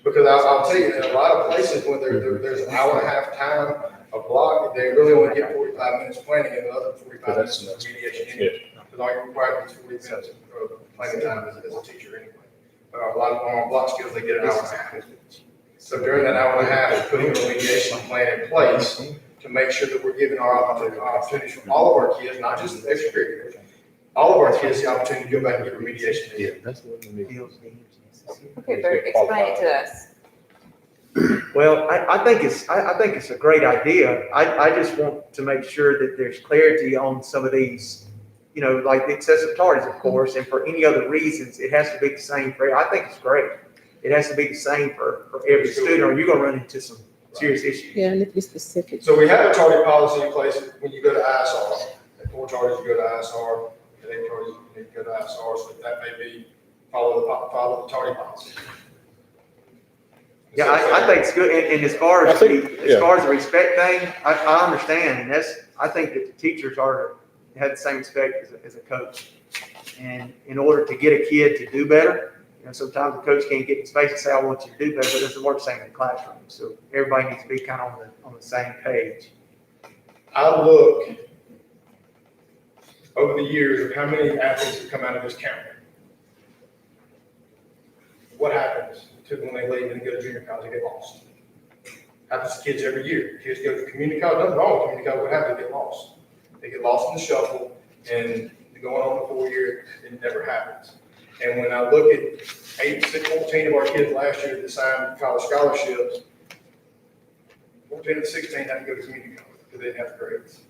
Because I'll tell you, in a lot of places where there's an hour and a half time a block, they really only get 45 minutes planning and the other 45 minutes is remediation anyway. Because all you're required is 40 minutes of planning time as a teacher anyway. But a lot of, on block skills, they get an hour and a half. So during that hour and a half, we're putting a remediation plan in place to make sure that we're giving our opportunities for all of our kids, not just the extracurriculars, all of our kids the opportunity to go back and get remediation. Yeah, that's what we need. Okay, Bert, explain it to us. well, I think it's a great idea. I just want to make sure that there's clarity on some of these, you know, like the excessive tardies, of course, and for any other reasons, it has to be the same for, I think it's great. It has to be the same for every student, or you're gonna run into some serious issues. Yeah, and if be specific. So we have a tardy policy in place when you go to ISR. At 4 tardies, you go to ISR. At 8 tardies, you need to go to ISR. So that may be follow the tardy policy. Yeah, I think it's good, and as far as, I think, as far as the respect thing, I understand, and I think that the teachers are to have the same respect as a coach. And in order to get a kid to do better, you know, sometimes the coach can't get in his face and say, I want you to do better, but it doesn't work the same in the classroom. So everybody needs to be kind of on the same page. I look over the years of how many athletes have come out of this county. What happens to when they leave and go to junior college, they get lost? Happens to kids every year. Kids go to community college, nothing wrong with community college, what happens? They get lost. They get lost in the shuffle, and going on the 4 year, it never happens. And when I look at 14 of our kids last year that signed college scholarships, 14 of the 16 had to go to community college because they didn't have the grades.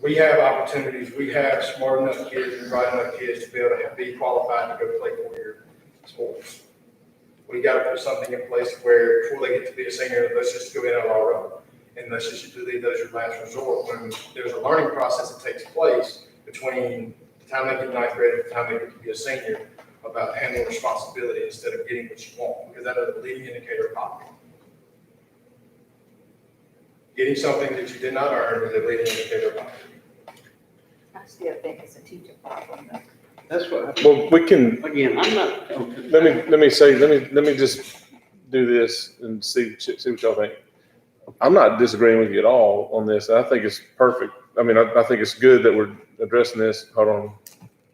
We have opportunities, we have smart enough kids and bright enough kids to be able to be qualified to go play 4 year sports. We got to put something in place where before they get to be a senior, let's just go in on our own. And let's just believe those are last resort when there's a learning process that takes place between the time they get ninth grade and the time they get to be a senior about handling responsibility instead of getting what you want, because that is a leading indicator of poverty. Getting something that you did not earn is a leading indicator of poverty. I still think it's a teacher problem, though. That's what, Well, we can, again, I'm not. let me just do this and see what y'all think. I'm not disagreeing with you at all on this. I think it's perfect. I mean, I think it's good that we're addressing this. Hold on,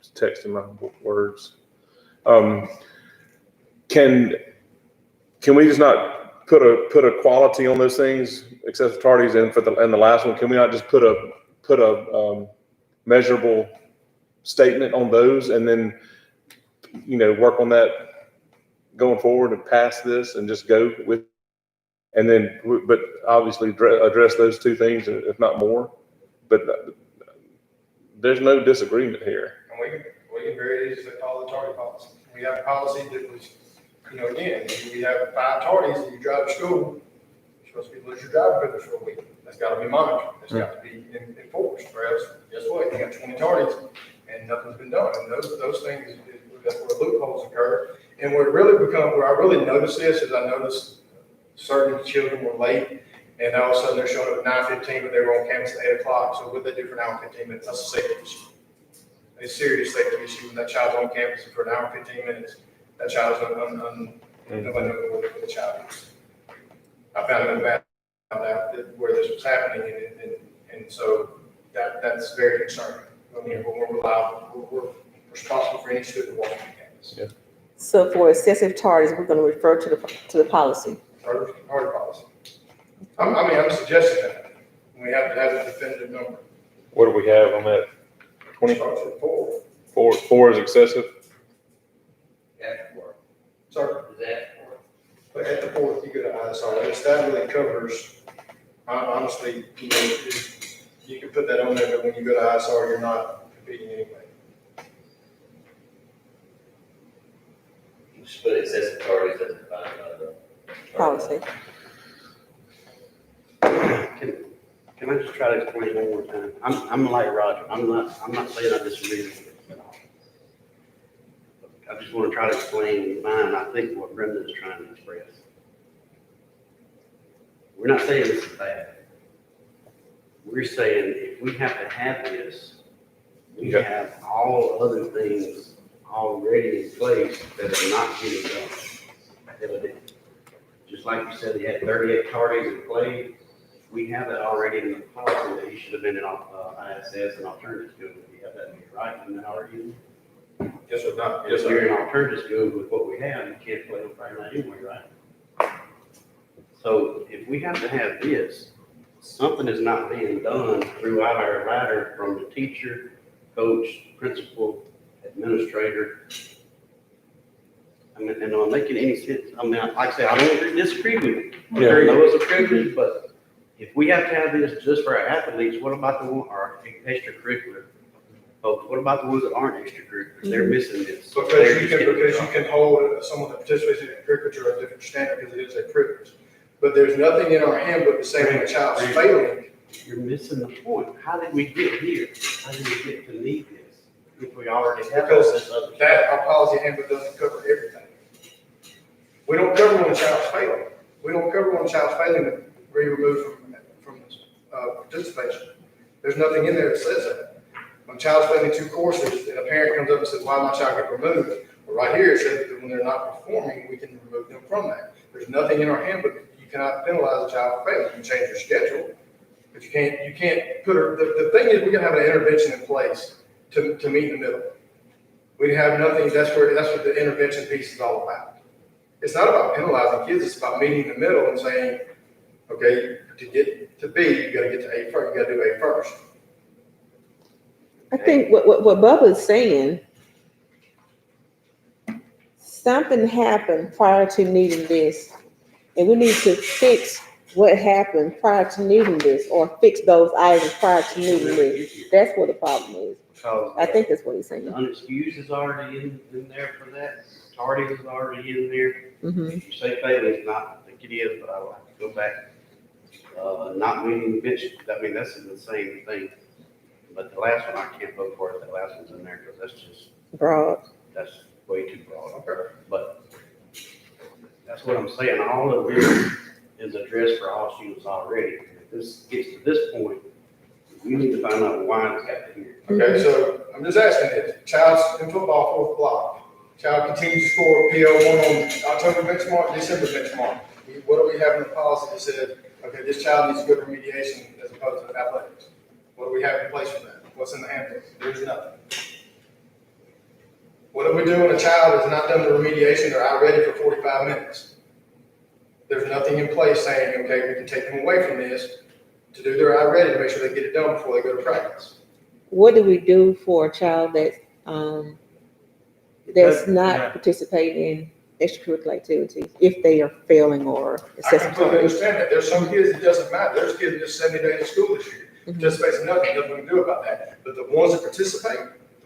just texting my words. Can we just not put a quality on those things, excessive tardies, and the last one, can we not just put a measurable statement on those and then, work on that going forward and pass this and just go with, and then, but obviously address those two things, if not more. But there's no disagreement here. And we can very easily follow the tardy policy. We have a policy that was, again, we have 5 tardies and you drive to school, you're supposed to lose your driver privilege for a week. That's gotta be monitored. That's got to be enforced. Or else, guess what? You got 20 tardies and nothing's been done. And those things, that's where loopholes occur. And where I really noticed this is I noticed certain children were late and all of a sudden they're showing up at 9:15, but they were on campus at 8 o'clock. So what they do for an hour and 15 minutes, that's a safety issue. A serious safety issue when that child's on campus for an hour and 15 minutes. That child's nobody knows where the child is. I found it bad out where this was happening, and so that's very concerning. I mean, when we're reliable, we're responsible for any student walking on campus. Yeah. So for excessive tardies, we're gonna refer to the policy. Tardy policy. I'm suggesting that we have to have a definitive number. What do we have on that? 20? Starts at 4. Four is excessive? After work. Sir, Is that for? but at the 4th, you go to ISR. That really covers, honestly, you can put that on there, but when you go to ISR, you're not competing anyway. Just put excessive tardies as defined by the. Policy. Can I just try to explain one more time? I'm like Roger. I'm not saying I disagree with it at all. I just want to try to explain mine, I think what Brenda is trying to express. We're not saying this is bad. We're saying if we have to have this, we have all other things already in place that are not getting done. Evidently. Just like you said, he had 38 tardies in play. We have that already in the policy that he should have been in ISS and alternative school. We have that right in the already. Yes or not? If you're in alternative school with what we have, you can't play on Friday night anyway, right? So if we have to have this, something is not being done throughout our ladder from the teacher, coach, principal, administrator. I mean, and am I making any sense? I mean, like I said, I don't disagree with you. I know it's a privilege, but if we have to have this just for our athletes, what about our extracurricular folks? What about the ones that aren't extracurricular? They're missing this. Because you can hold someone that participates in extracurricular to a different standard because it is a privilege. But there's nothing in our handbook to say when a child's failing. You're missing the point. How did we get here? How did we get to need this? If we already have all this other That stuff. our policy handbook doesn't cover everything. We don't cover when a child's failing. We don't cover when a child's failing to be removed from participation. There's nothing in there that says that. When a child's failing 2 courses and a parent comes up and says, why did my child get removed? Well, right here it says that when they're not performing, we can remove them from that. There's nothing in our handbook. You cannot penalize a child for failing. You can change your schedule, but you can't put the thing is we can have an intervention in place to meet in the middle. We have nothing, that's what the intervention piece is all about. It's not about penalizing kids, it's about meeting in the middle and saying, okay, to get to B, you gotta get to A first, you gotta do A first. I think what Bubba is saying, something happened prior to needing this, and we need to fix what happened prior to needing this, or fix those items prior to needing this. That's what the problem is. Because I think that's what he's saying. the unexcused is already in there for that. Tardy is already in there. Mm-hmm. If you say failing is not, I think it is, but I will have to go back. Not meeting the bench, I mean, that's the same thing. But the last one, I can't vote for it. The last one's in there because that's just, Broad. that's way too broad. Okay. But that's what I'm saying. All of this is addressed for all students already. If this gets to this point, we need to find out why it's got to here. Okay, so I'm just asking this, child's in football 4th block. Child continues to score PL1 on October benchmark, December benchmark. What do we have in the policy that says, okay, this child needs to go to remediation as opposed to athletics? What do we have in place for that? What's in the handbook? There's nothing. What do we do when a child is not done the remediation or out ready for 45 minutes? There's nothing in place saying, okay, we can take them away from this to do their out ready to make sure they get it done before they go to practice. what do we do for a child that's Yeah. not participating in extracurricular activities if they are failing or I assessing? completely understand that. There's some kids, it doesn't matter. There's kids that just 70 days in school this year. Mhm. Participates in nothing we can do about that. But the ones that participate,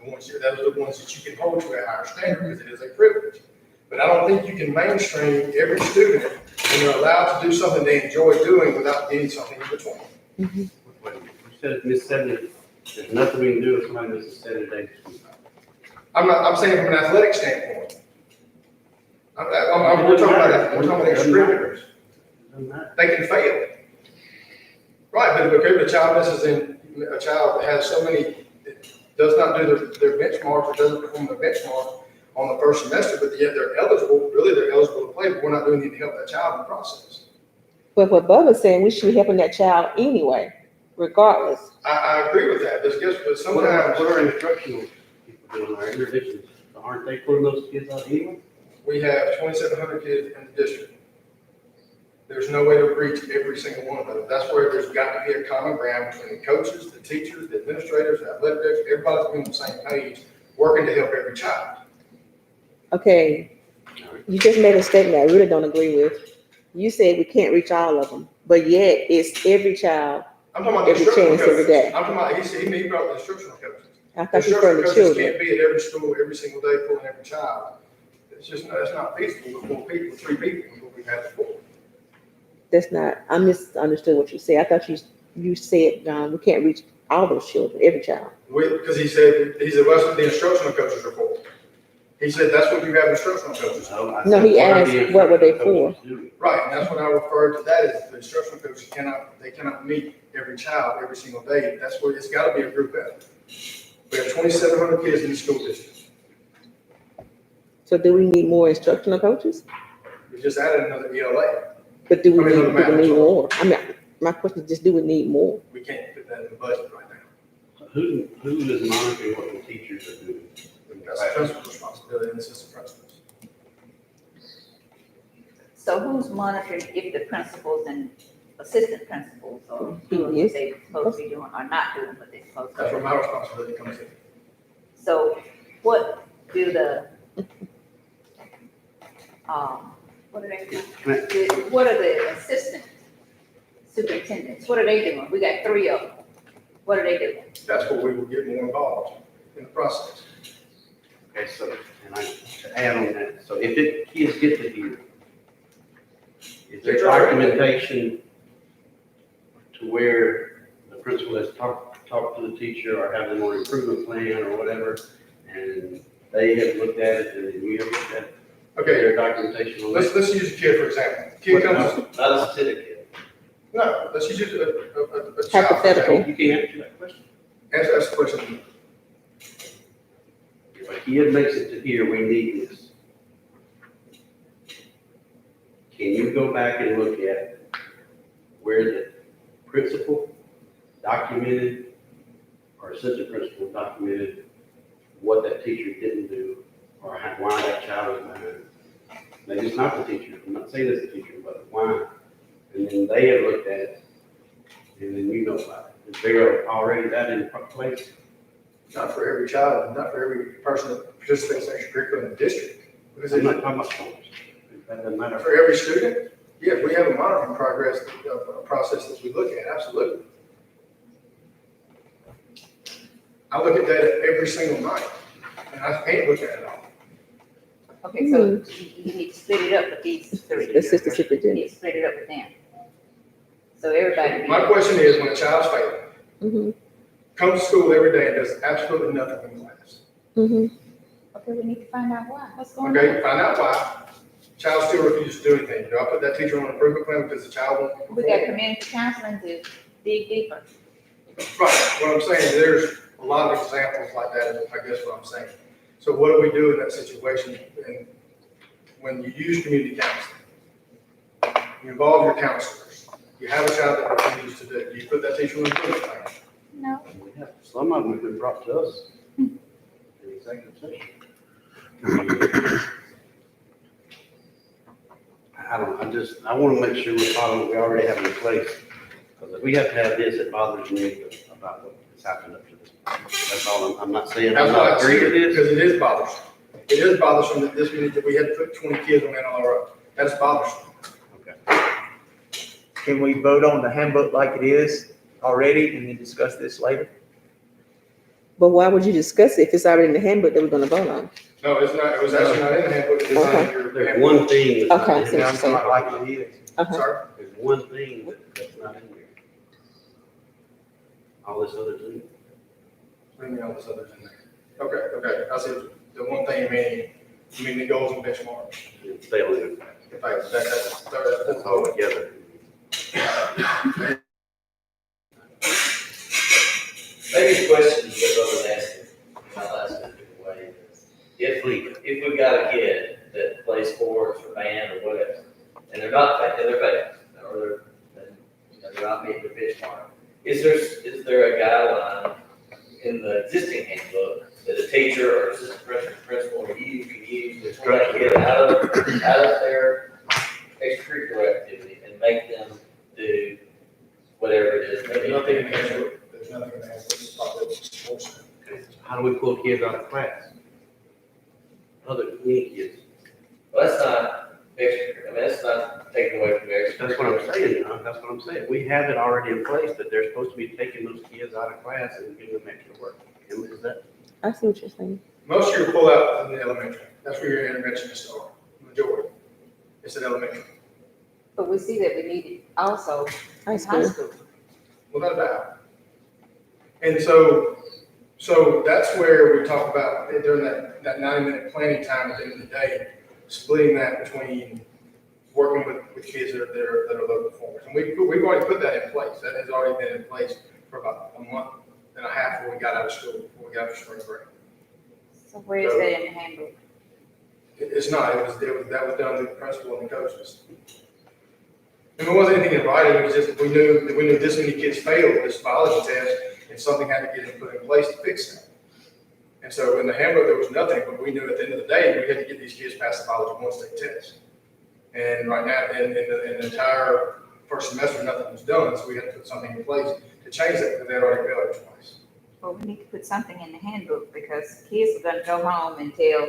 those are the ones that you can hold to a higher standard because it is a privilege. But I don't think you can mainstream every student when they're allowed to do something they enjoy doing without getting something in between. Wait a minute. You said miss 70, there's nothing we can do if somebody misses 70 days. I'm saying from an athletic standpoint. We're talking about extracurriculars. Doesn't matter. They can fail. Right, but if a child a child that has so many, does not do their benchmarks or doesn't perform their benchmark on the first semester, but yet they're eligible to play, but we're not doing anything to help that child in the process. But what Bubba's saying, we should be helping that child anyway, regardless. I agree with that, but sometimes What are instructional people doing, our interventions? Aren't they pulling those kids out anyway? we have 2,700 kids in the district. There's no way to reach every single one of those. That's where there's got to be a common ground between the coaches, the teachers, the administrators, the athletic directors, everybody's being on the same page, working to help every child. Okay, you just made a statement I really don't agree with. You said we can't reach all of them, but yet it's every child, I'm talking about the every instructional chance, every coaches. day. I'm talking about, he brought the instructional coaches. I The thought you were instructional the coaches children. can't be at every school, every single day, pulling every child. That's not feasible with 4 people, 3 people, is what we've had before. That's not, I misunderstood what you said. I thought you said, we can't reach all those children, every child. Because he said that's what the instructional coaches are for. He said that's what you have instructional coaches for. No, he asked, what were they for? Right, and that's what I referred to that as the instructional coaches cannot meet every child every single day. That's where it's got to be a group effort. We have 2,700 kids in the school district. So do we need more instructional coaches? We just added another ELA. But do we I mean, need, another do we need math, more? I mean, my question is just, do we need more? We can't put that in the budget right now. Who is monitoring what the teachers are doing? That's the principal's responsibility and the assistant principals. So who's monitoring if the principals and assistant principals are doing Yes. what they're supposed to be doing or not doing what they're supposed to That's be where doing? my responsibility comes in. So what do the, what are they, what are the assistant superintendents, what are they doing? We got 3 of them. What are they doing? That's where we will get more involved in the process. Okay, so, and to add on that, so if kids get to here, is there documentation to where the principal has talked to the teacher or have them on improvement plan or whatever, and they have looked at it and then you have looked at it? Okay, Their documentation on that? let's use a kid for example. Kid comes, Not a certificate. no, let's use a child. Hypothetical. You can't answer that question. Ask the question. If a kid makes it to here, we need this. Can you go back and look at where the principal documented or assistant principal documented what that teacher didn't do or why that child was behind? Maybe it's not the teacher, I'm not saying it's the teacher, but why? And then they have looked at it, and then you know about it. Is there already that in place? Not for every child, not for every person that participates in extracurricular in the district. Because I'm not talking about schools. That doesn't matter. for every student, yes, we have a monitoring process that we look at, absolutely. I look at that every single night, and I can't look at it all. Okay, so you need to split it up with these 3. The assistant You need superintendent. to split it up with them. So everybody. My question is, when a child's failing, Mm-hmm, comes to school every day and does absolutely nothing in class, mm-hmm. Okay, we need to find out why, what's going on? okay, find out why, child still refuses to do anything. Do I put that teacher on an improvement plan because the child won't perform? We got community counseling to dig deeper. Right, what I'm saying, is there's a lot of examples like that, is I guess what I'm saying. So what do we do in that situation? And when you use community counseling, you involve your counselors, you have a child that refuses to do, you put that teacher on an improvement plan. No. We have, some of them have been brought to us in executive session. I don't know, I want to make sure we're following what we already have in place. Because if we have to have this, it bothers me about what has happened up to this point. That's all, I'm not saying That's I'm why not I agree agree with this. because it is bothersome. It is bothersome that this many, that we had to put 20 kids on NLRO. That's bothersome. Can we vote on the handbook like it is already and then discuss this later? But why would you discuss it if it's already in the handbook that we're gonna vote on? No, it's not, it was actually not in the handbook, it's not in your There's handbook. one thing that's not Okay, in so there. you're I'm talking like it is. Uh-huh. Sorry? There's one thing that's not in there. All this other thing. Bring me all this others in there. Okay, I see, the one thing you mean the goals and benchmarks. It's failing. In fact, that's That's all together. Maybe a question that I was asking, I'll ask it a different way. If we've got a kid that plays sports or band or whatever, and they're not, and they're fast, or they're not meeting the benchmark, is there a guideline in the existing handbook that a teacher or assistant principal or you can use to pull that kid out of their extracurricular activity and make them do whatever it is? There's nothing in the handbook, there's nothing in the handbook, it's probably sports. Okay, so how do we pull kids out of class? Other kids. Well, that's not extra, I mean, that's not taken away from their extra. That's what I'm saying, John. That's what I'm saying. We have it already in place that they're supposed to be taking those kids out of class and giving them extra work. And is that, I see what you're saying. Most of your pull-out is in the elementary, that's where your interventionists are, majority. It's in elementary, But we see that we need it also High in high school. school. without a doubt. And so that's where we talk about during that 90-minute planning time at the end of the day, splitting that between working with kids that are low performers. And we've already put that in place. That has already been in place for about a month and a half before we got out of school, before we got to spring break. So where is that in the handbook? It's not, that was done through the principal and the coaches. And there wasn't anything in writing, it was just, we knew this many kids failed this biology test, and something had to get put in place to fix that. And so in the handbook, there was nothing, but we knew at the end of the day, we had to get these kids past the biology one-state test. And right now, in the entire first semester, nothing was done, so we had to put something in place to change that, because they had already failed it twice. Well, we need to put something in the handbook because kids are gonna go home and tell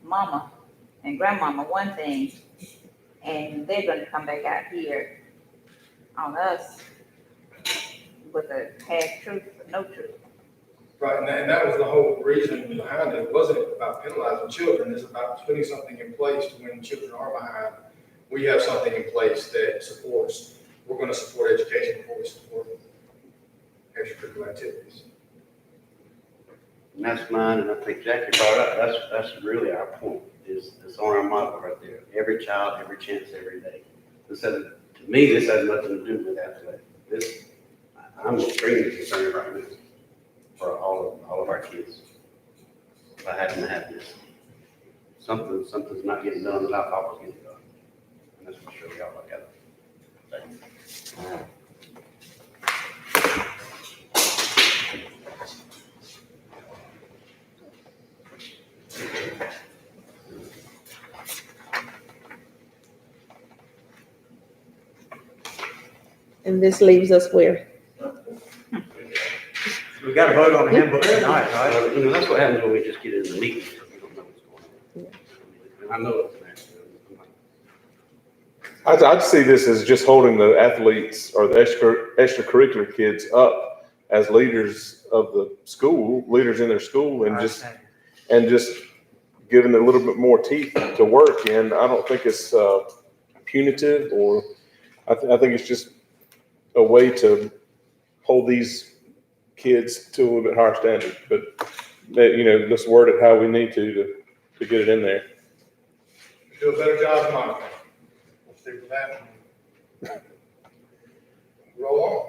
mama and grandmama one thing, and they're gonna come back out here on us with a half truth or no truth. Right, and that was the whole reason behind it. It wasn't about penalizing children, it's about putting something in place to when children are behind. We have something in place that supports, we're gonna support education before we support extracurricular activities. and that's mine, and I think Jackie brought up, that's really our point, is it's on our model right there. Every child, every chance, every day. This has, to me, this has nothing to do with athletics. This, I'm extremely concerned right now for all of our kids. If I happen to have this. Something's not getting done that I thought was getting done. And that's for sure, y'all look at it. And this leaves us where? We got to vote on the handbook tonight, right? You know, that's what happens when we just get in the meeting, we don't know what's going on. And I know it's an accident. I'd see this as just holding the athletes or the extracurricular kids up as leaders of the school, leaders in their school, and just giving a little bit more teeth to work in. I don't think it's punitive, or I think it's just a way to hold these kids to a little bit higher standard. But let's word it how we need to get it in there. Do a better job of monitoring. We'll stick with that and roll on.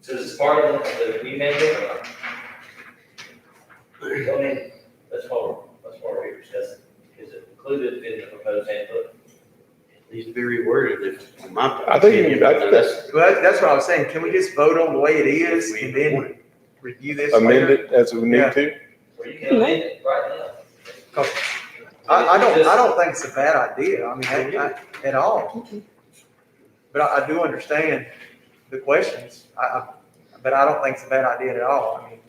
So is this part of the new handbook or not? I mean, that's what we're discussing. Is it included in the proposed handbook? Needs to be reworded, if, in my I think opinion, that's Well, that's what I was saying. Can we just vote on the way it is and then review this amend later? it as we need to. Or you can amend it right now? I don't think it's a bad idea. I mean, at all. But I do understand the questions. But I don't think it's a bad idea at all. I mean,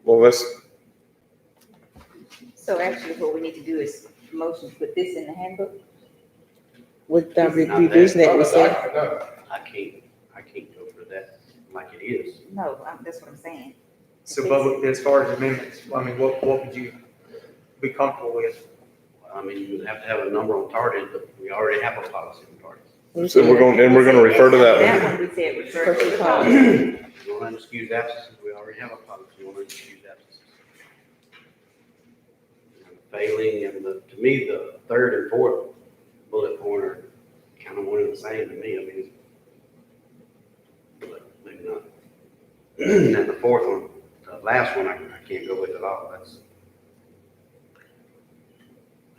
Well, let's, So actually, what we need to do is motion to put this in the handbook. With the Not that. revision that we said. No, I can't go for that like it is. No, that's what I'm saying. so but as far as amendments, I mean, what would you be comfortable with? I mean, you would have to have a number on target, but we already have a policy on target. so we're gonna refer to that That one. one we said refer Refer to to the the policy. You want to excuse absences, we already have a policy on excuse absences. Failing, and to me, the third and fourth bullet point are kind of one and the same to me, I mean, but maybe not. And then the fourth one, the last one, I can't go with at all,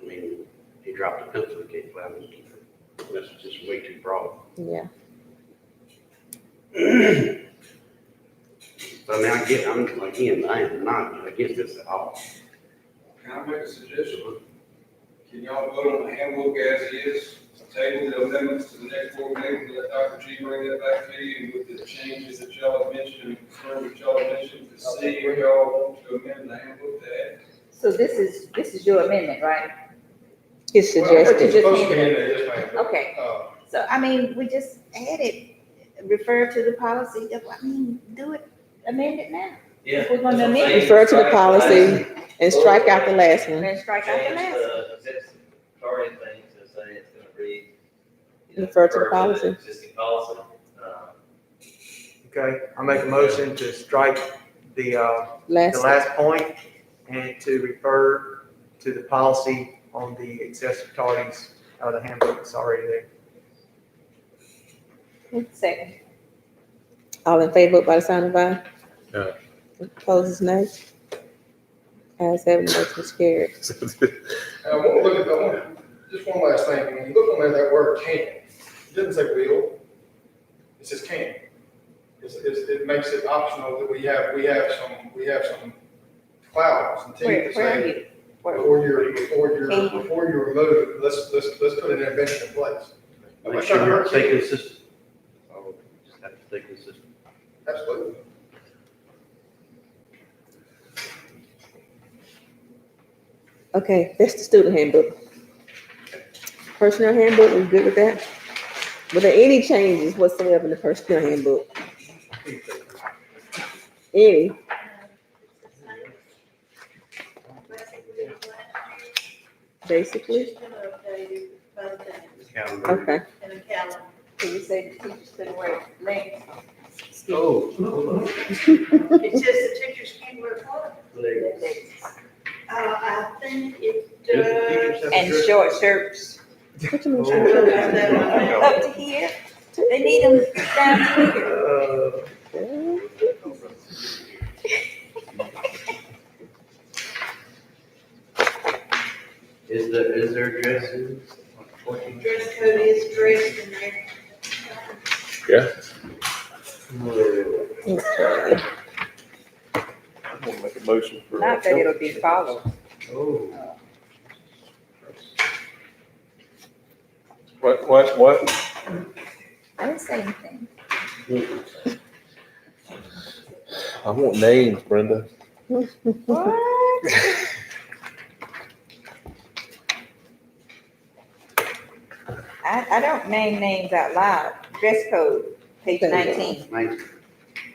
I mean, he dropped a pencil, he can't, I mean, that's just way too broad. Yeah. So I mean, I am not against this at all. Can I make a suggestion? Can y'all vote on the handbook as is, table the amendments to the next board meeting, let Dr. G bring that back to you, and with the changes that y'all have mentioned, and concerns that y'all have mentioned, to see where y'all want to amend the handbook to add? So this is your amendment, right? His well, suggestion. it's supposed to be in there, yes, ma'am. Okay. Uh, So, I mean, we just added, refer to the policy, I mean, do it, amend it now. Yeah. We're gonna that's what I'm amend it. saying. Refer to the Strike policy last- and strike out the last one. And strike out the Change last. the executive authority thing to say it's gonna read. you know, Refer to the policy. Existing policy. Okay, I make a motion to strike the Last, last point and to refer to the policy on the excessive tardiness of the handbook that's already there. Second. all in favor by the sign of aye? Yeah. Opposed, nay? Ayes have it, motion is carried. And I want to look at, just one last thing, when you look on there, that word can, it doesn't say will, it says can. It makes it optional that we have some clouds and teeth to Where are say, you? Where? before you remove, let's put an intervention in place. I'm Make not trying to sure hurt we stay you. consistent. So, just have to stay consistent. Absolutely. Okay, that's the student handbook. Personnel handbook, we good with that? Were there any changes whatsoever in the personnel handbook? Any? Basically, Just gonna update it, both things, Calendar. okay. in the calendar. So you say the teachers couldn't wear leggings? Oh. It says the teachers can't wear what? Leggings. I think it Do the does. teachers have a And dress short shirts What you mean, I don't have that on there. up to here. They need them down to here. Is there dresses? Dress code is dressed in there. Yeah. Okay. I'm gonna make a motion for. Not that it'll be followed. Oh. What? I didn't say anything. I want names, Brenda. What? I don't name names out loud. Dress code, page 19. Nice.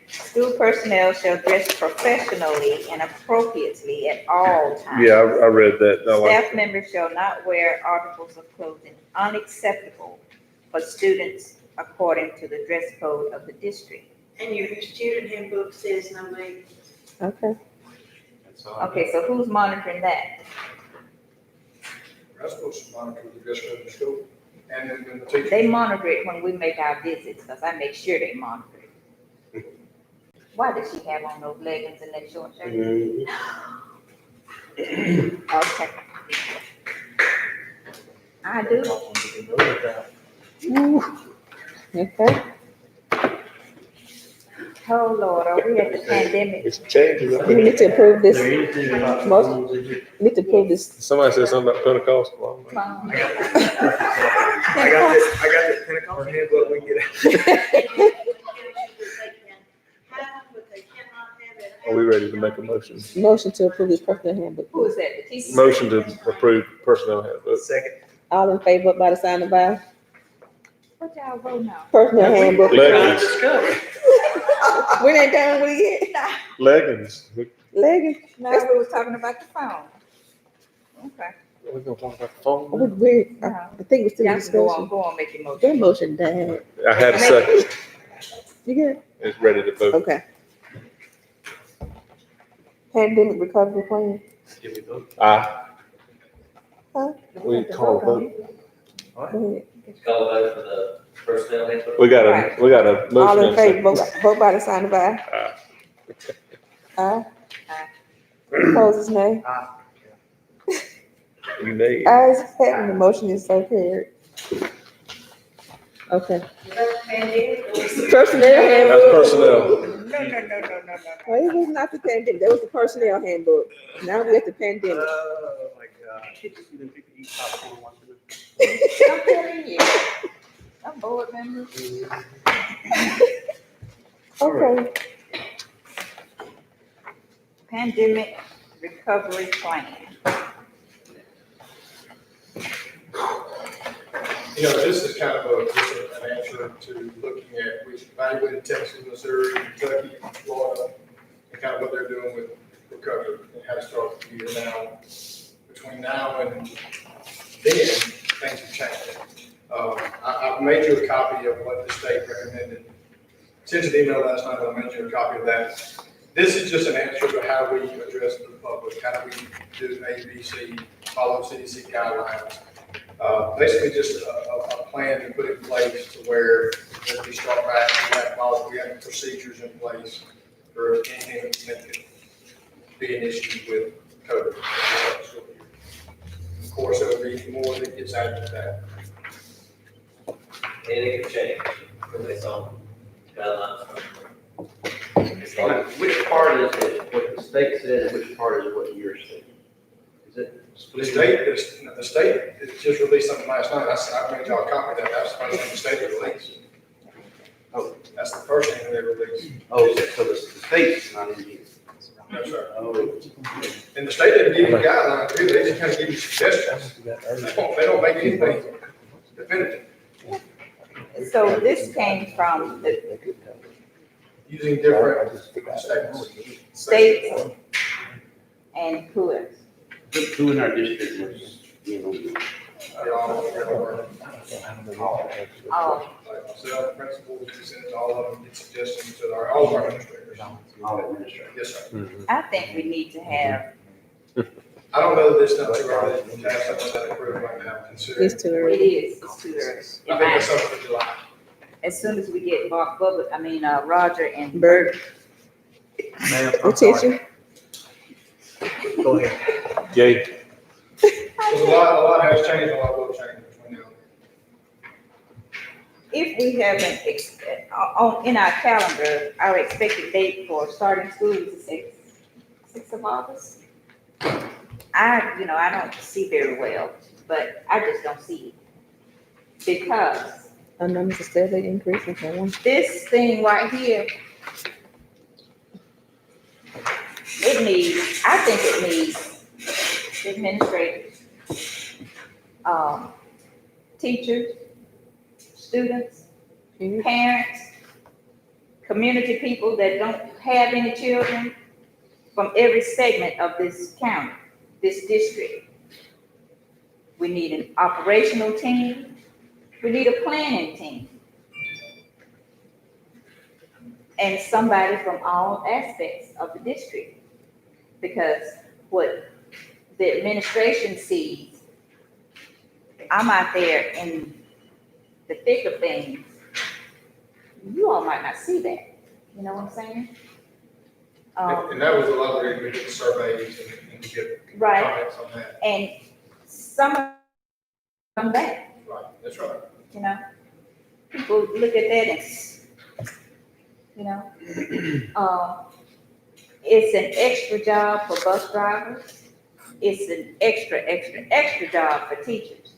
School personnel shall dress professionally and appropriately at all times. Yeah, I read that. I like Staff members shall not wear articles of clothing unacceptable for students according to the dress code of the district. And your student handbook says no leggings. Okay, That's all. Okay, so who's monitoring that? I'm supposed to monitor the dress code in the school, and then the teachers. They monitor it when we make our visits, because I make sure they monitor it. Why does she have on those leggings and that short shirt? Mhm. Okay. I do. okay. Oh, Lord, are we at the pandemic? It's changes. We need to approve Is there this, anything about Most- phones in here? need to approve this. Somebody said something about Pentecostal. I don't know. Phone. I got this Pentecostal handbook we get. Are we ready to make a motion? Motion to approve this personnel handbook. Who is that, the teacher? Motion to approve personnel handbook. Second. All in favor by the sign of aye. What y'all voting on? Personnel handbook. Leggings, We ain't done with it yet. leggings. Leggings. No, we was talking about the phone. Okay. We're gonna talk about the phone. I think we're still in Y'all can discussion. go on, make your motion. That motion died. I had a second. You good? It's ready to vote. Okay. Pandemic recovery plan. Did we vote? Aye. Huh? We call a vote. Go ahead. Call a vote for the personnel handbook. We got a All motion. in and a favor, second. vote by the sign of aye. Aye. Aye. Aye. Opposes nay. You nay. Ayes having the motion is so carried. Okay. Personnel That's handbook. personnel. Well, it was not the pandemic, that was the personnel handbook. Now we at the pandemic. Oh, my God. Can't you see them people eat popcorn watching this? I'm telling you. I'm board member. Okay. Pandemic recovery plan. You know, this is kind of just an answer to looking at, we evaluated Texas, Missouri, Kentucky, Florida, and kind of what they're doing with recovery and how to start the year now. Between now and then, things have changed. I've made you a copy of what the state recommended. Sent an email last night, I made you a copy of that. This is just an answer to how we address the public, how do we do A, B, C, follow CDC guidelines. Basically just a plan to put in place to where as we start back, we have procedures in place for anything that could be an issue with COVID. Of course, there will be more that gets added to that. Anything can change, based on guidelines. Which part is it, what the state said, and which part is what you're saying? Is it? The state just released something last night. I made y'all a copy of that. That's the first thing the state released. Oh. That's the first thing they released. Oh, so the state's not in here. No, sir. Oh. And the state didn't give you guidelines, either. They just kind of give you suggestions. They don't make anything definitive. So this came from the Using different statements. states and who else? Who in our district was, you know, They all Oh, like myself, principals, we send it to all of them, get suggestions to all of our administrators. all administrators? Yes, sir. I think we need to have, I don't know that this not too early to have something that approved right now, considering. It's too it early. is, it's too early. I think it's something for July. As soon as we get Roger and Bert, Ma'am, the teacher. Go ahead. Yay. Because a lot has changed, a lot will change between now and then. if we haven't, in our calendar, our expected date for starting school is the 6th of August. I don't see very well, but I just don't see it. Because Our numbers are steadily increasing for one. this thing right here, I think it needs administrators, teachers, students, parents, community people that don't have any children from every segment of this county, this district. We need an operational team. We need a planning team. And somebody from all aspects of the district. Because what the administration sees, I'm out there in the thick of things. You all might not see that. You know what I'm saying? And that was a lot of the reason we did surveys and get Right, comments on that. and some of them back, Right, that's right. you know? People look at that and you know? It's an extra job for bus drivers. It's an extra job for teachers.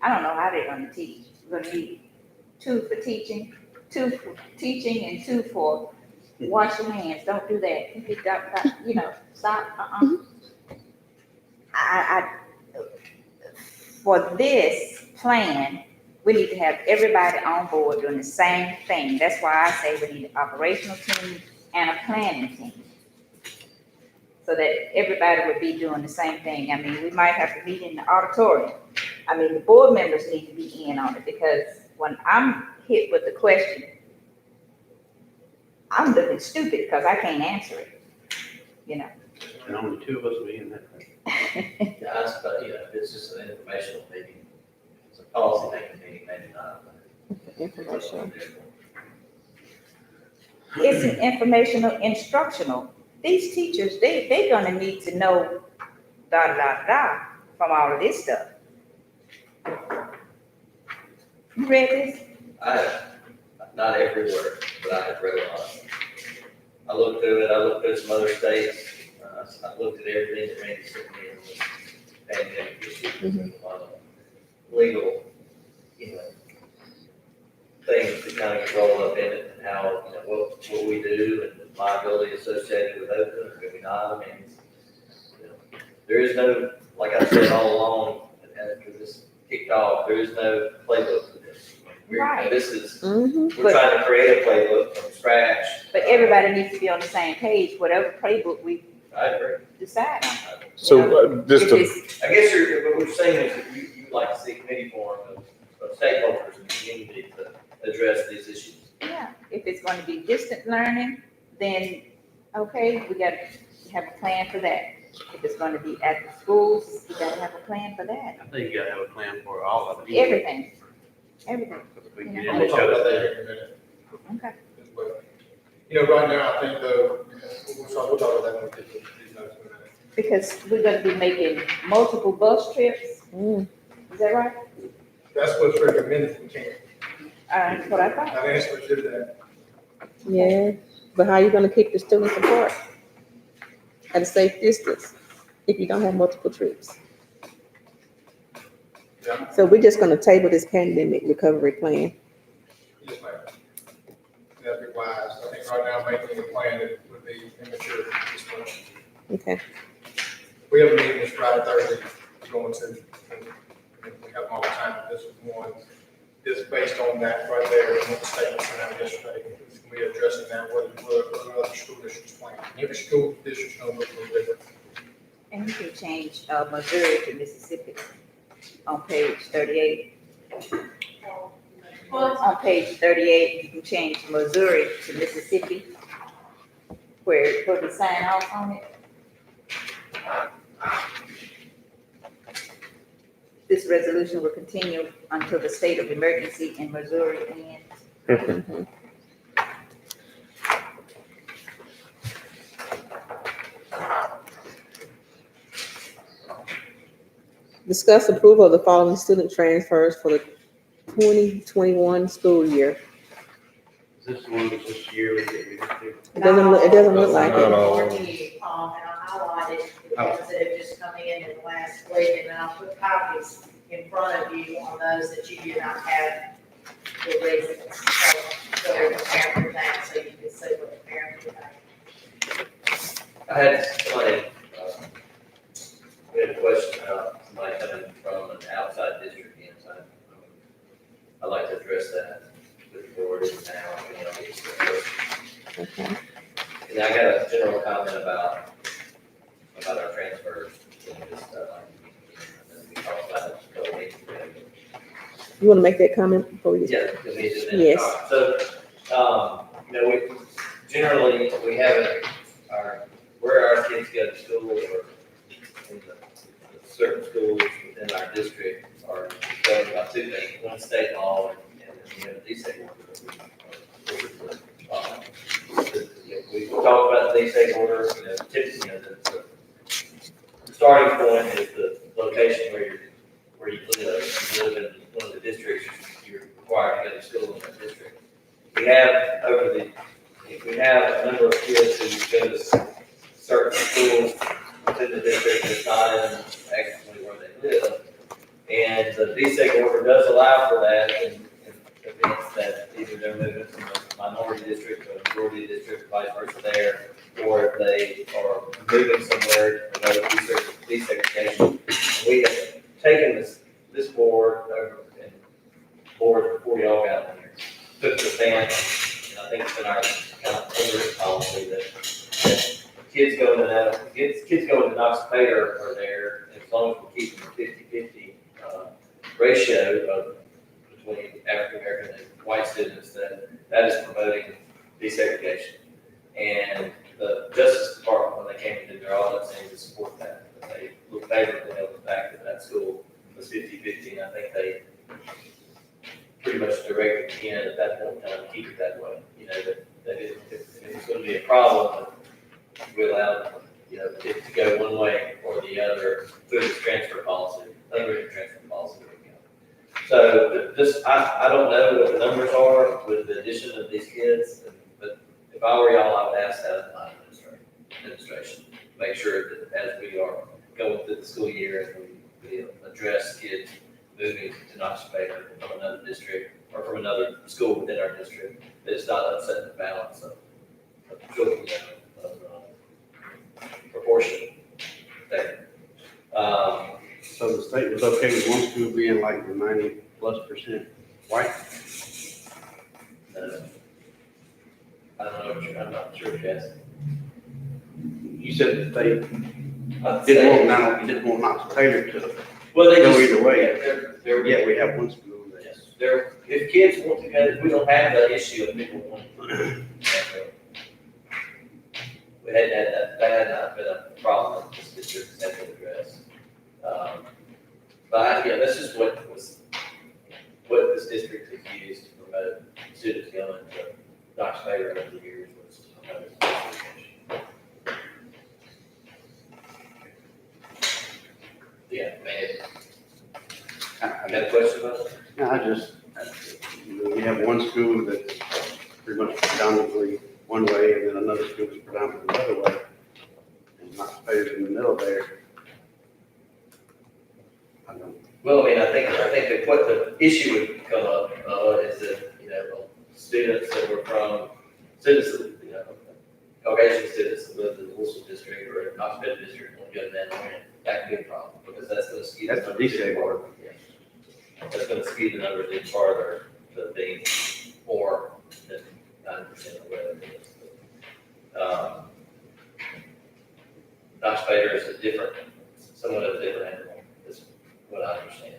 I don't know how they're gonna teach. We're gonna need two for teaching and two for wash your hands. Don't do that. If you you know, stop, for this plan, we need to have everybody on board doing the same thing. That's why I say we need an operational team and a planning team. So that everybody would be doing the same thing. I mean, we might have to meet in the auditorium. I mean, the board members need to be in on it, because when I'm hit with the question, I'm looking stupid because I can't answer it, you know? And only two of us will be in that. Guys, but, you know, it's just an informational meeting. It's a policy making meeting, maybe not. Informational. It's an informational, instructional. These teachers, they're gonna need to know from all of this stuff. You read this? I have, not every word, but I have read a lot. I looked through it, I looked through some other states, I looked at everything that Randy sent me and was pandemic issues, and a lot of legal, you know, things that kind of get rolled up in it, and how, you know, what we do and the liability associated with open, or maybe not. I mean, you know, there is no, like I said all along, after this kicked off, there is no playbook for this. Right. This is, Mhm. we're trying to create a playbook from scratch. But everybody needs to be on the same page, whatever playbook we I agree. decide on. So, just If to, it's- I guess what we're saying is that you like to see a committee form of stakeholders in the community to address these issues. Yeah, if it's gonna be distant learning, then, okay, we gotta have a plan for that. If it's gonna be at the schools, we gotta have a plan for that. I think you gotta have a plan for all of it. Everything, Because we You get know. in We'll each talk about other's that way. in a minute. okay. But, you know, right now, I think though, we'll talk about that when we get to these notes in a minute. Because we're gonna be making multiple bus trips, Mm. is that right? That's what's recommended, we can't, That's what I thought. I've asked her to do that. Yeah, but how you gonna keep the students apart at a safe distance if you don't have multiple trips? Yeah. So we're just gonna table this pandemic recovery plan. Yes, ma'am. That'd be wise. I think right now, making a plan that would be immature at this point. Okay. We have a meeting this Friday, Thursday, going to, and we have all the time, this is one, is based on that right there, and what the statement sent out yesterday. We're addressing that, what other school districts plan. Every school district's gonna look a little different. And you can change, Missouri to Mississippi on page 38. On page 38, you can change Missouri to Mississippi, where it put the sign off on it. This resolution will continue until the state of emergency in Missouri ends. Mhm. Discuss approval of the following student transfers for the 2021 school year. Is this the one that's this year we get, we just do? It doesn't look like Not it. all. And I highlighted the ones that have just come in the last week, and then I'll put copies in front of you on those that you do not have the reasons. So they're comparing with that, so you can see what the parents are saying. I had somebody, we had a question about somebody coming from an outside district inside. I'd like to address that with the board now, you know, it's the first. Okay. And I got a general comment about our transfers, and just, we talked about it a couple weeks ago. You wanna make that comment before we? Yeah, because we did that. Yes. So, you know, we, generally, we have it, where our kids go to school or in the certain schools within our district are governed by two things, one state law and you know, desegregation. We talked about the desegregation order, you know, typically, you know, the starting point is the location where you live. You live in one of the districts, you're required to go to school in that district. We have, over the we have a number of kids who go to certain schools within the district that's not in actually where they live. And the DSEC order does allow for that in events that either they're moving from a minority district to a majority district, vice versa there, or if they are moving somewhere, another desegregation. We have taken this board over and board before y'all got here, took the stance, and I think it's been our kind of onerous policy that kids going to that, kids going to Knox Pater are there, as long as we keep them 50-50 ratio of between African American and white students, that is promoting desegregation. And the Justice Department, when they came and did their audit, seemed to support that. They looked favorably on the fact that that school was 50-50, and I think they pretty much directed Ken at that point in time to keep it that way. You know, that if it's going to be a problem, we allow, you know, it to go one way or the other through this transfer policy, unwritten transfer policy. So this, I don't know what the numbers are with the addition of these kids, but if I were y'all, I would ask that of my administration. Make sure that as we are going through the school year and we address kids moving to Knox Pater from another district or from another school within our district, that it's not upsetting the balance of children of proportion there. So the state was okay with one school being like the 90+% white? I don't know, I'm not sure, Jess. You said that they I'd didn't say- want, didn't want Knox Taylor to Well, they go just. either way. They're. Yeah, we have one school that. Yes, there, if kids want to go, we don't have that issue of people wanting to. We hadn't had that had not been a problem that this district has had to address. But, yeah, that's just what this district has used to promote students going to Knox Pater over the years was to promote education. Yeah, man, I got a question about it? No, we have one school that's pretty much predominantly one way, and then another school that's predominantly another way. And Knox Taylor's in the middle there. I don't. Well, I mean, I think that what the issue would come up, is that, you know, students that were from, students that, you know, Caucasian students that lived in the Wilson district or in Knox Pater district won't go to that point, that could be a problem, because that's gonna skew. That's the DSEC board. Yeah. That's gonna skew the numbers even farther to being more than 90% or whatever it is. Knox Pater is a different, somewhat of a different animal, is what I understand.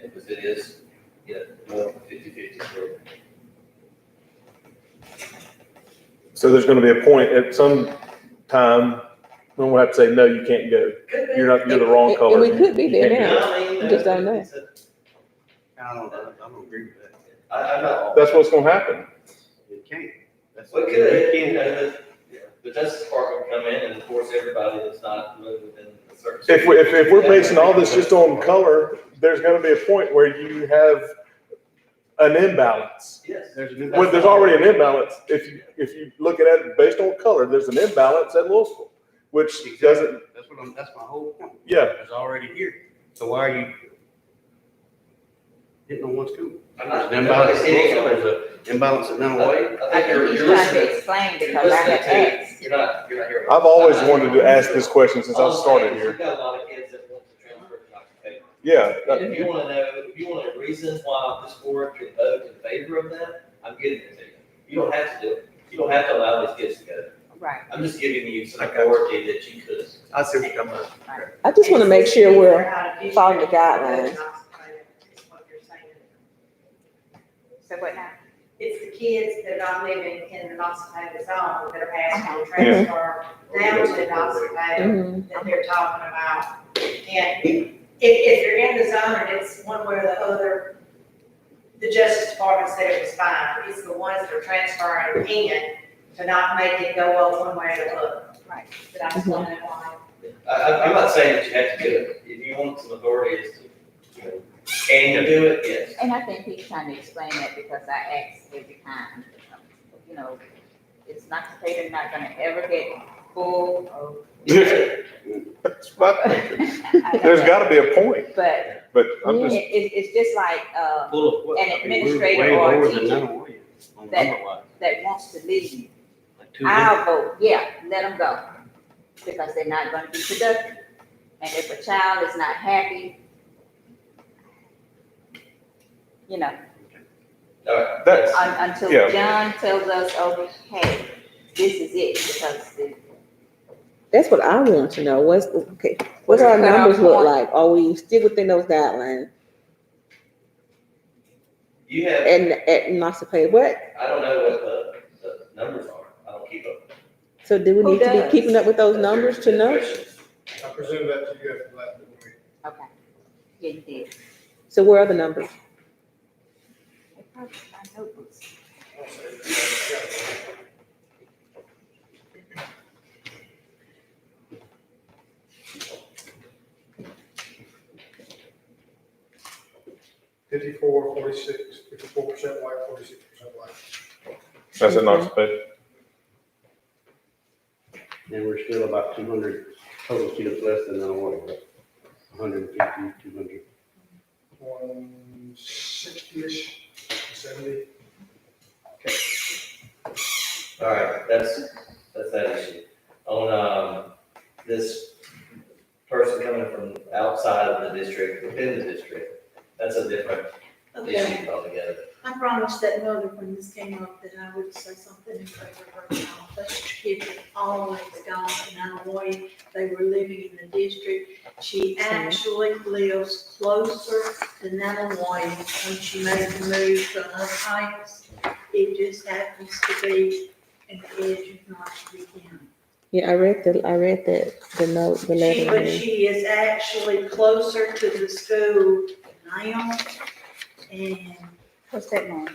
And because it is, you know, more than 50-50 split. So there's gonna be a point at some time when we'll have to say, no, you can't go. You're the wrong And color. we could be You there can't now. go. I mean, You just don't know. it's a- I don't agree with that. I'm not. That's what's gonna happen. It can't. That's. Well, it could, you know, the Justice Department come in and enforce everybody that's not within a certain. If we're basing all this just on color, there's gonna be a point where you have an imbalance. Yes. Well, there's already an imbalance. If you look at it based on color, there's an imbalance at Louisville, which doesn't, That's my whole point. yeah. It's already here. So why are you hitting on one school? I'm not. There's an imbalance. hitting on it. There's an imbalance at Mount I White. think I think you're he's listening. trying to explain You're because I listening had to, asked. you're not hearing. I've always wanted to ask this question since I All I'm saying started is here. We've got a lot of kids that want to transfer to Knox Pater. Yeah, And if you want to know, if you want a reason why this board can vote in favor of that, I'm giving it to you. You don't have to do it. You don't have to allow these kids to go. Right. I'm just giving you some authority that you could. I see what you're coming at. I just want to make sure we're following the guidelines. So what now? It's the kids that are living in the Knox Pater zone that are asking to transfer down to Knox Pater Mhm. that they're talking about. And if you're in the zone and it's one way or the other, the Justice Department said it was fine. It's the ones that are transferring in to not make it go up one way or the other. Right. But I just want to know why. I'm not saying that you have to do it. If you want some authority as to, you know, can you do it? Yes. And I think he's trying to explain that because I asked every time, you know, Is not not gonna ever get full of? That's what I'm thinking. There's gotta be a point, But but I'm just, it's just like, Full of what? An I mean, we're administrator way or a lower than teacher that way, on that- number-wise, that wants to leave, like 200. I'll vote, yeah, let them go. Because they're not gonna be productive. And if a child is not happy, you know, All right, That's- until Yeah. John tells us, okay, this is it, because That's what I want to know. What's our Cut off numbers look point. like? Are we still within those guidelines? you have, And not to pay what? I don't know what the numbers are, I don't keep up. So do we Who need to be does? keeping up with those numbers to know? I presume that to you after the last meeting. okay, yeah, you did. So where are the numbers? They probably find notebooks. I'll say, Fifty-four, 46, 54% white, 46% black. that's an occupation. And we're still about 200 total students less than Illinois, right? 150, 200. 160-ish, 70. All right, that's that issue. On, this person coming from outside of the district, within the district, that's a different Okay, issue altogether. I promised that mother when this came up that I would say something in favor of her child. Those kids have always gone to Nanaway. They were living in the district. She actually lives closer to Nanaway when she made the move to another house. It just happens to be in the edge of Knoxville County. Yeah, I read the note, the letter. But she is actually closer to the school now. And, What's that name?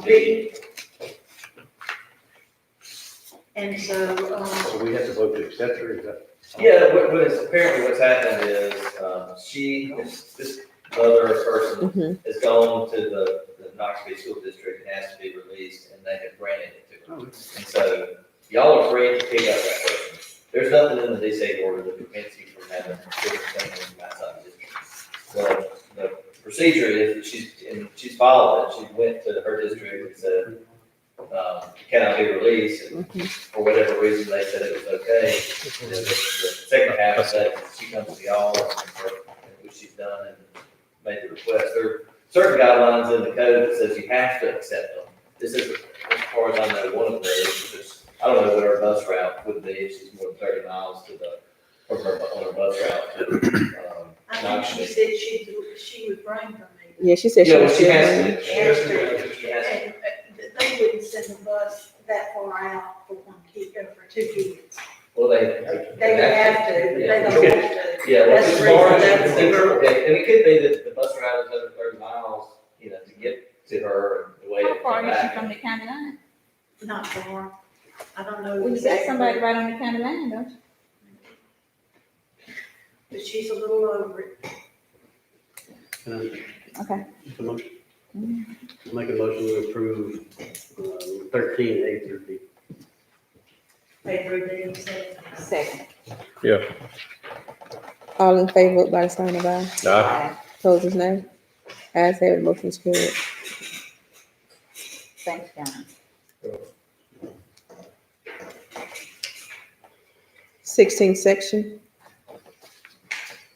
B. And so, So we have to vote to accept her, is that? Yeah, what is, apparently what's happened is, this other person Mhm. has gone to the Knoxville School District and asked to be released, and they have granted it to her. Oh, And so, y'all are free to pick up that person. There's nothing in the DSA order that prevents you from having different things from outside the district. The procedure is that she's followed it, she went to her district and said, can I be released? And for whatever reason, they said it was okay. And then the second half of that, she comes to y'all, which she's done and made the request. There are certain guidelines in the code that says you have to accept them. This is, as far as I know, one of those. I don't know what her bus route would be if she's more than 30 miles on her bus route to, I think she said she would bring her. Yeah, she said she yeah, was well, she still. has running. to, she has to, she has to. And they wouldn't send the bus that far out for one kid, for two kids. Well, They would have to, but they don't have to. Yeah, well, That's as the far reason as, that's the rule. okay, and it could be that the bus route is over 30 miles, to get to her and the way How to far come is she back. from the county line? Not far. I don't know. Well, you got somebody right on the county line, don't you? But she's a little over it. Okay. Make a motion. Make a motion to approve 13, A through D. They threw the Second. Yeah. All in favor, vote by the sign of aye. Nah, Opposed, nay. Ayes have it, motion is carried. Thanks, John. 16th section.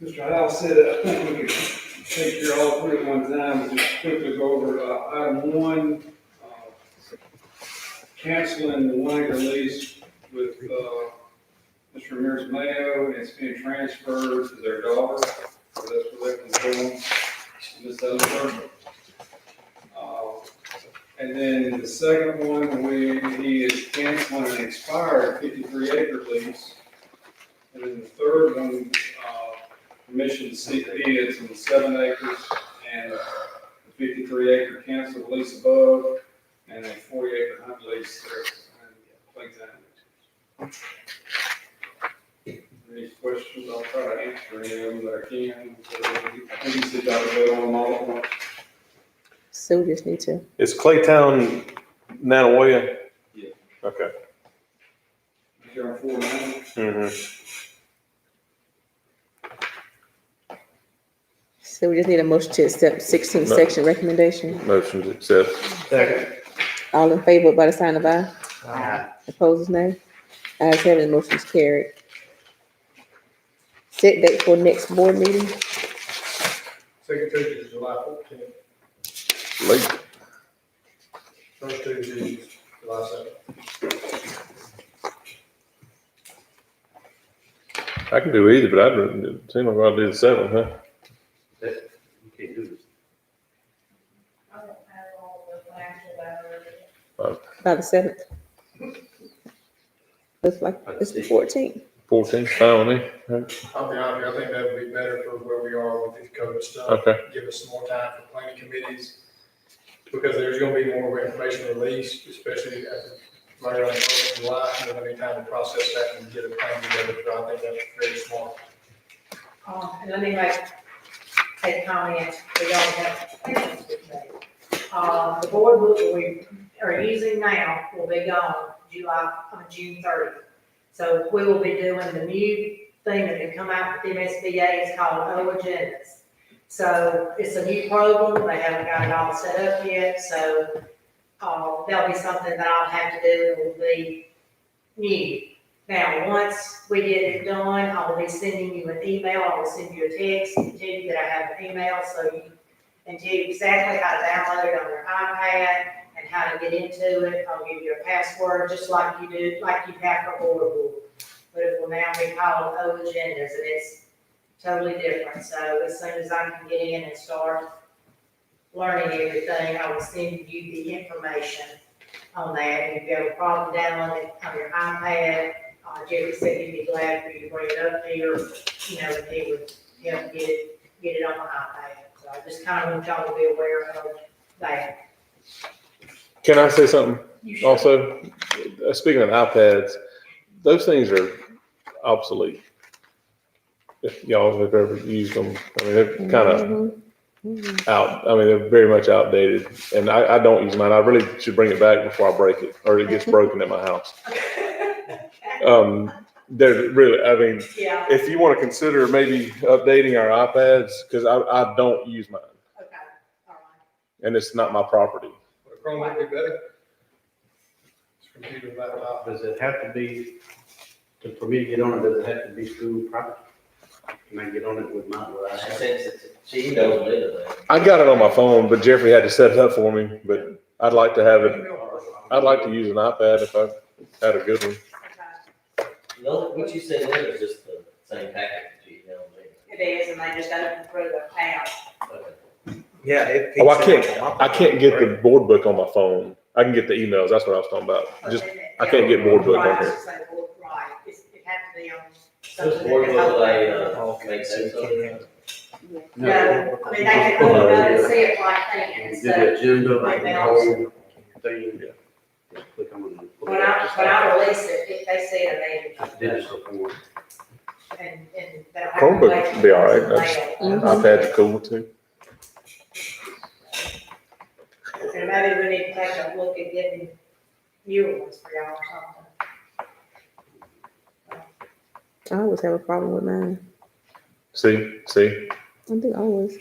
Mr. Howell said, I think we could take care of all three at one time, and just quickly go over, item one, canceling the one-acre lease with, Mr. Ramirez Mayo, and it's being transferred to their daughter, so that's what they can do, Ms. Ellsworth. And then the second one, he is canceling an expired 53-acre lease. And then the third one, permission to seek bids on 7 acres and the 53-acre canceled lease above, and a 40-acre hunt lease there in Clayton. Any questions, I'll try to answer any of them that I can. I think you said y'all would go on them all at once. So we just need to, is Claytown Nanawayan? Yes. Okay. You're on 490. Mm-hmm. So we just need a motion to accept 16th No. section recommendation. Motion to accept. Second. All in favor by the sign of aye. Aye. Opposed, nay. Ayes have it, motion is carried. Set date for next board meeting. Second Tuesday is July 14th. Late. First Tuesday is July 7th. I can do either, but it seems like I'll do the 7th, huh? That, you can't do this. I don't have all the financial data. By the 7th. Looks like it's the 14th. 14th, fine with me. I'll be honest, I think that would be better for where we are with this COVID stuff. Okay. Give us some more time for planning committees, because there's gonna be more information released, especially after right around the 4th of July. We don't have any time to process that and get a plan together, so I think that's very smart. And let me take comments, we don't have comments today. The board book we are using now will be gone June 30th. So we will be doing the new thing that can come out with MSBA, it's called O Agendas. So it's a new program, they haven't got it all set up yet, so, that'll be something that I'll have to do, it will be new. Now, once we get it done, I will be sending you an email, I will send you a text to tell you that I have an email, so you can tell you exactly how to download it on your iPad and how to get into it. I'll give you a password, just like you do, like you have for board book. But it will now be called O Agendas, and it's totally different. So as soon as I can get in and start learning everything, I will send you the information on that. And if you have a problem downloading it on your iPad, Jerry said he'd be glad for you to bring it up here, and he would help get it on the iPad. So I just kind of want y'all to be aware of that. Can I say something You should. also? Speaking of iPads, those things are obsolete. If y'all have ever used them, I mean, they're kind of out. I mean, they're very much outdated, and I don't use mine. I really should bring it back before I break it, or it gets broken at my house. They're really, I mean, Yeah, if you want to consider maybe updating our iPads, because I don't use mine, okay, all right. and it's not my property. Would a Chromebook be better? It's computer, laptop. Does it have to be, for me to get on it, does it have to be through property? Can I get on it with my, what I She have? says she knows me today. I got it on my phone, but Jeffrey had to set it up for me. But I'd like to have it. I'd like to use an iPad if I had a good one. Okay. No, what you said there is just the same package that you emailed me. It is, and they just open through the app. Okay. Yeah. Oh, I can't get the board book on my phone. I can get the emails. That's what I was talking about. Just I can't get board book on Right, I here. should say board, right, it had to be on Just something. board that book, they- like, make sense of it. No, I mean, they can look at it and see it like that, You and do so, the agenda, Like like the that. whole thing. Yeah. Click on it. when I release it, they see it Just digital form. and they don't have to Chromebook wait would be all right. for it to That's- mail. iPads are cool too. And maybe we need to take a look at getting newer ones for y'all or something. I always have a problem with mine. See, I think always.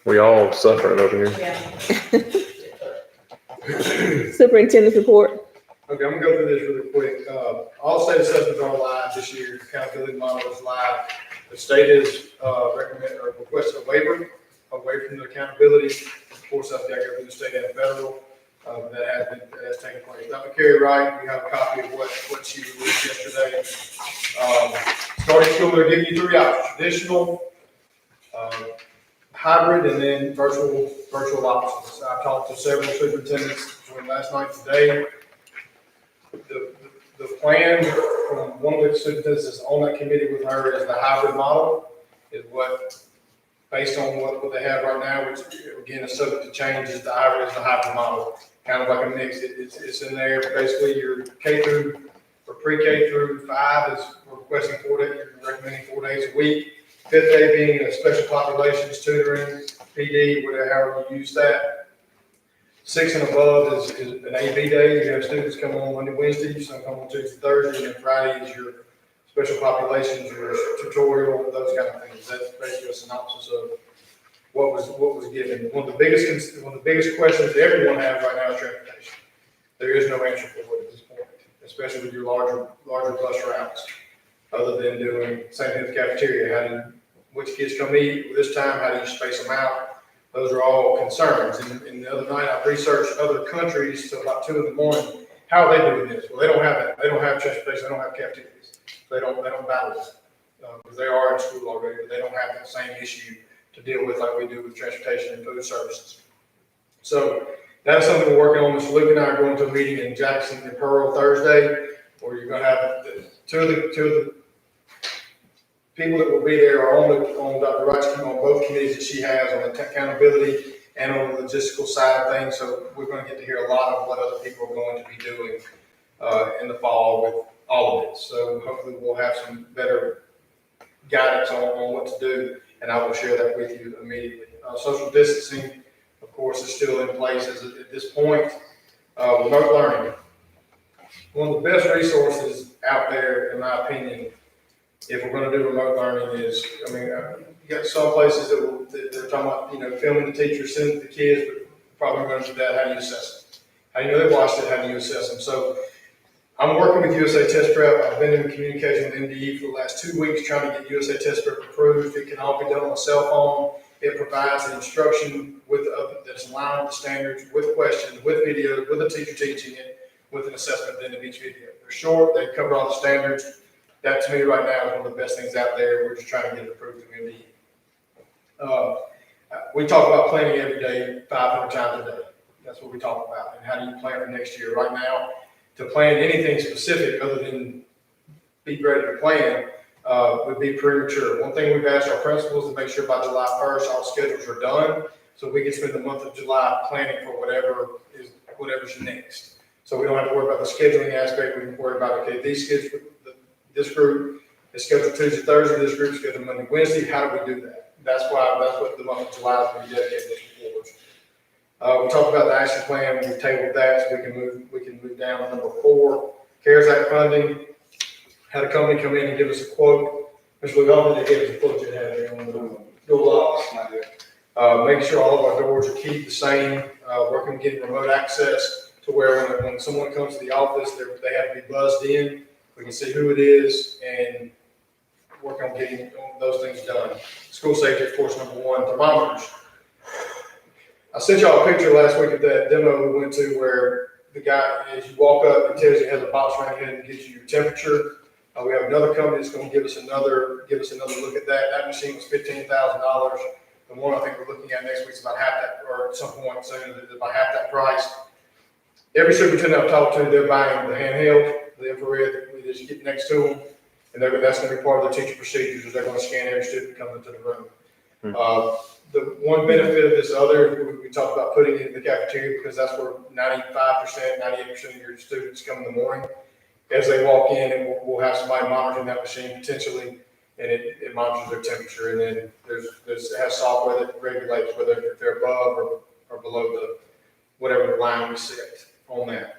we all suffering over here. Yeah. Superintendent's report. Okay, I'm gonna go through this really quick. All state assessments are live this year. Accountability model is live. The state is requested a waiver away from the accountability. Of course, I've got to go through the state and federal. That has taken place. Dr. Carrie Wright, we have a copy of what she released yesterday. Starting school, they're giving you 3 options: traditional, hybrid, and then virtual options. I've talked to several superintendents between last night and today. The plan from one of the superintendents that's on that committee with her is the hybrid model, is what, based on what they have right now, which again is subject to change, is the hybrid model. Kind of like a mix. It's in there. Basically, your pre-K through 5 is requesting 4 days, recommending 4 days a week. 5th day being a special populations tutoring, PD, whatever, however you use that. 6 and above is an AB day. You have students come on Monday, Wednesday, some come on Tuesday, Thursday, and then Friday is your special populations, your tutorial, those kind of things. That's basically a synopsis of what was given. One of the biggest questions that everyone has right now is transportation. There is no answer for it at this point, especially with your larger bus routes, other than doing same thing with cafeteria. Which kids come eat this time? How do you space them out? Those are all concerns. And the other night I researched other countries till about 2 in the morning. How are they doing this? Well, they don't have that. They don't have transportation. They don't have cafeterias. They don't battle this because they are in school already, but they don't have that same issue to deal with like we do with transportation and food services. So that's something we're working on. Mr. Luke and I are going to a meeting in Jackson and Pearl Thursday, where you're going to have two of the people that will be there are on Dr. Wright's team on both committees that she has on the accountability and on the logistical side of things. So we're going to get to hear a lot of what other people are going to be doing in the fall with all of this. So hopefully we'll have some better guidance on what to do, and I will share that with you immediately. Social distancing, of course, is still in place at this point. Remote learning. One of the best resources out there, in my opinion, if we're going to do remote learning is, you got some places that they're talking about, filming the teacher, sending it to the kids, but probably going to do that. How do you assess them? How do you know they watched it? How do you assess them? So I'm working with USA Test Prep. I've been in communication with MDE for the last 2 weeks trying to get USA Test Prep approved. It can all be done on a cell phone. It provides the instruction that's in line with the standards, with questions, with videos, with a teacher teaching it, with an assessment at the end of each video. They're short. They cover all the standards. That to me right now is one of the best things out there. We're just trying to get it approved through MDE. We talk about planning every day, 500 times a day. That's what we talk about. And how do you plan for next year? Right now, to plan anything specific other than be ready to plan would be premature. One thing we've asked our principals to make sure by July 1st, all schedules are done, so we can spend the month of July planning for whatever's next. So we don't have to worry about the scheduling aspect. We can worry about, okay, this group is scheduled Tuesday, Thursday. This group is scheduled Monday, Wednesday. How do we do that? That's what the month of July is going to be dedicated towards. We talked about the action plan. We tabled that so we can move down to number 4. CARES Act funding. Had a company come in and give us a quote. Mr. Lugano, they gave us a quote you had there on the door locks. Making sure all of our doors are keyed the same. Working on getting remote access to where when someone comes to the office, they have to be buzzed in. We can see who it is and work on getting those things done. School safety, of course, number 1. Thermometers. I sent y'all a picture last week of that demo we went to where the guy, as you walk up, he tells you, has a box right here and gives you your temperature. We have another company that's going to give us another look at that. That machine was $15,000. The one I think we're looking at next week is about half that, or at some point soon, it's about half that price. Every superintendent I've talked to, they're buying the handheld, the infrared that we just get next to them, and that's going to be part of the teacher procedures, is they're going to scan every student coming into the room. The one benefit of this other, we talked about putting it in the cafeteria because that's where 95%, 98% of your students come in the morning. As they walk in, and we'll have somebody monitoring that machine potentially, and it monitors their temperature. And then it has software that regulates whether they're above or below whatever the line we set on that.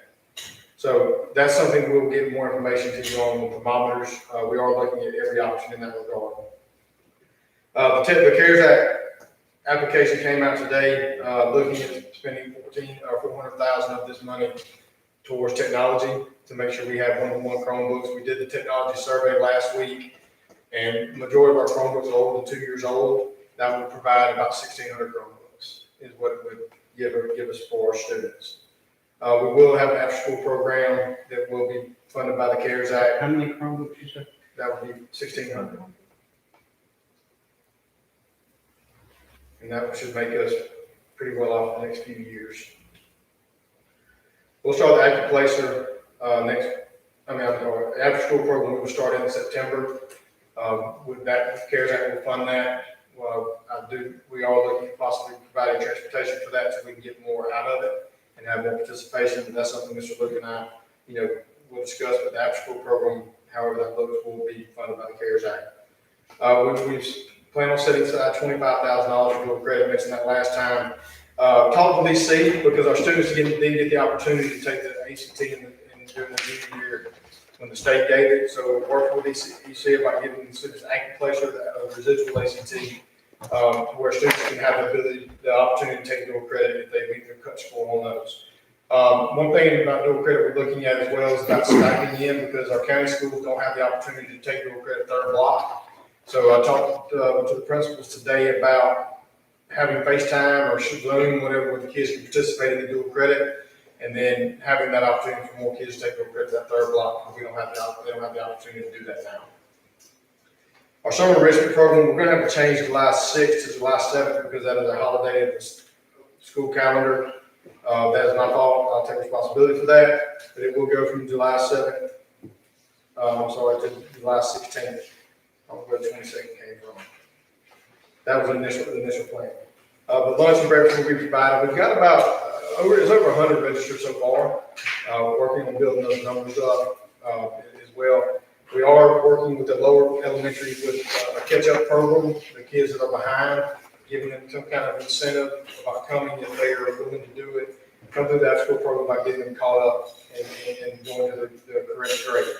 So that's something we'll get more information to you on with thermometers. We are looking at every option in that regard. The CARES Act application came out today, looking at spending $400,000 of this money towards technology to make sure we have one-to-one Chromebooks. We did the technology survey last week, and the majority of our Chromebooks are older than 2 years old. That would provide about 1,600 Chromebooks is what it would give us for our students. We will have an after-school program that will be funded by the CARES Act. How many Chromebooks you said? That would be 1,600. And that should make us pretty well off the next few years. We'll start the Active Placer after school program will start in September. With that, CARES Act will fund that. We are looking at possibly providing transportation for that so we can get more out of it and have more participation. And that's something Mr. Luke and I, will discuss with the after school program, however that looks, will be funded by the CARES Act. We plan on setting aside $25,000 for credit. I mentioned that last time. Talk to DC because our students didn't get the opportunity to take the ACT during the junior year when the state gave it. So work with EC about giving the students active of residual ACT, where students can have the opportunity to take dual credit if they meet their cut score on those. One thing about dual credit we're looking at as well is about stipend in because our county schools don't have the opportunity to take dual credit third block. So I talked to the principals today about having FaceTime or Zoom, whatever, where the kids can participate in the dual credit, and then having that opportunity for more kids to take dual credit to that third block, because they don't have the opportunity to do that now. Our summer enrichment program, we're gonna have to change July 6th to July 7th because that is a holiday in the school calendar. That is my fault. I'll take responsibility for that, but it will go from July 7th, to July 16th. I don't know where the 22nd came from. That was the initial plan. The lunch and breakfast will be provided. We've got about, it's over 100 registered so far. We're working on building those numbers up as well. We are working with the lower elementary with a catch-up program. The kids that are behind, giving them some kind of incentive about coming if they are willing to do it. Come through that school program by getting them caught up and going to the correct grade.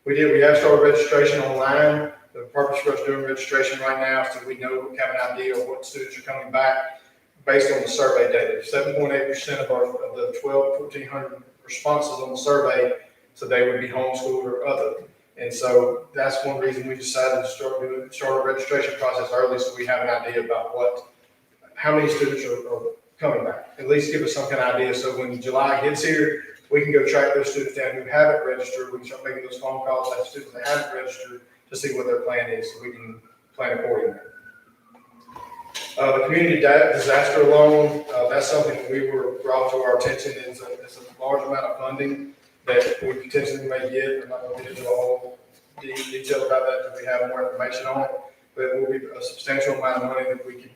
We have started registration online. The purpose for us doing registration right now is so we know, have an idea of what students are coming back based on the survey data. 7.8% of the 1,400 responses on the survey, so they would be homeschooled or other. And so that's one reason we decided to start a registration process early, so we have an idea about how many students are coming back. At least give us some kind of idea, so when July gets here, we can go track those students down who haven't registered. We can start making those phone calls to students that haven't registered to see what their plan is, so we can plan accordingly. The community disaster loan, that's something that we were brought to our attention. It's a large amount of funding that we potentially may get. I'm not going to get into a whole detail about that until we have more information on it, but it will be a substantial amount of money that we could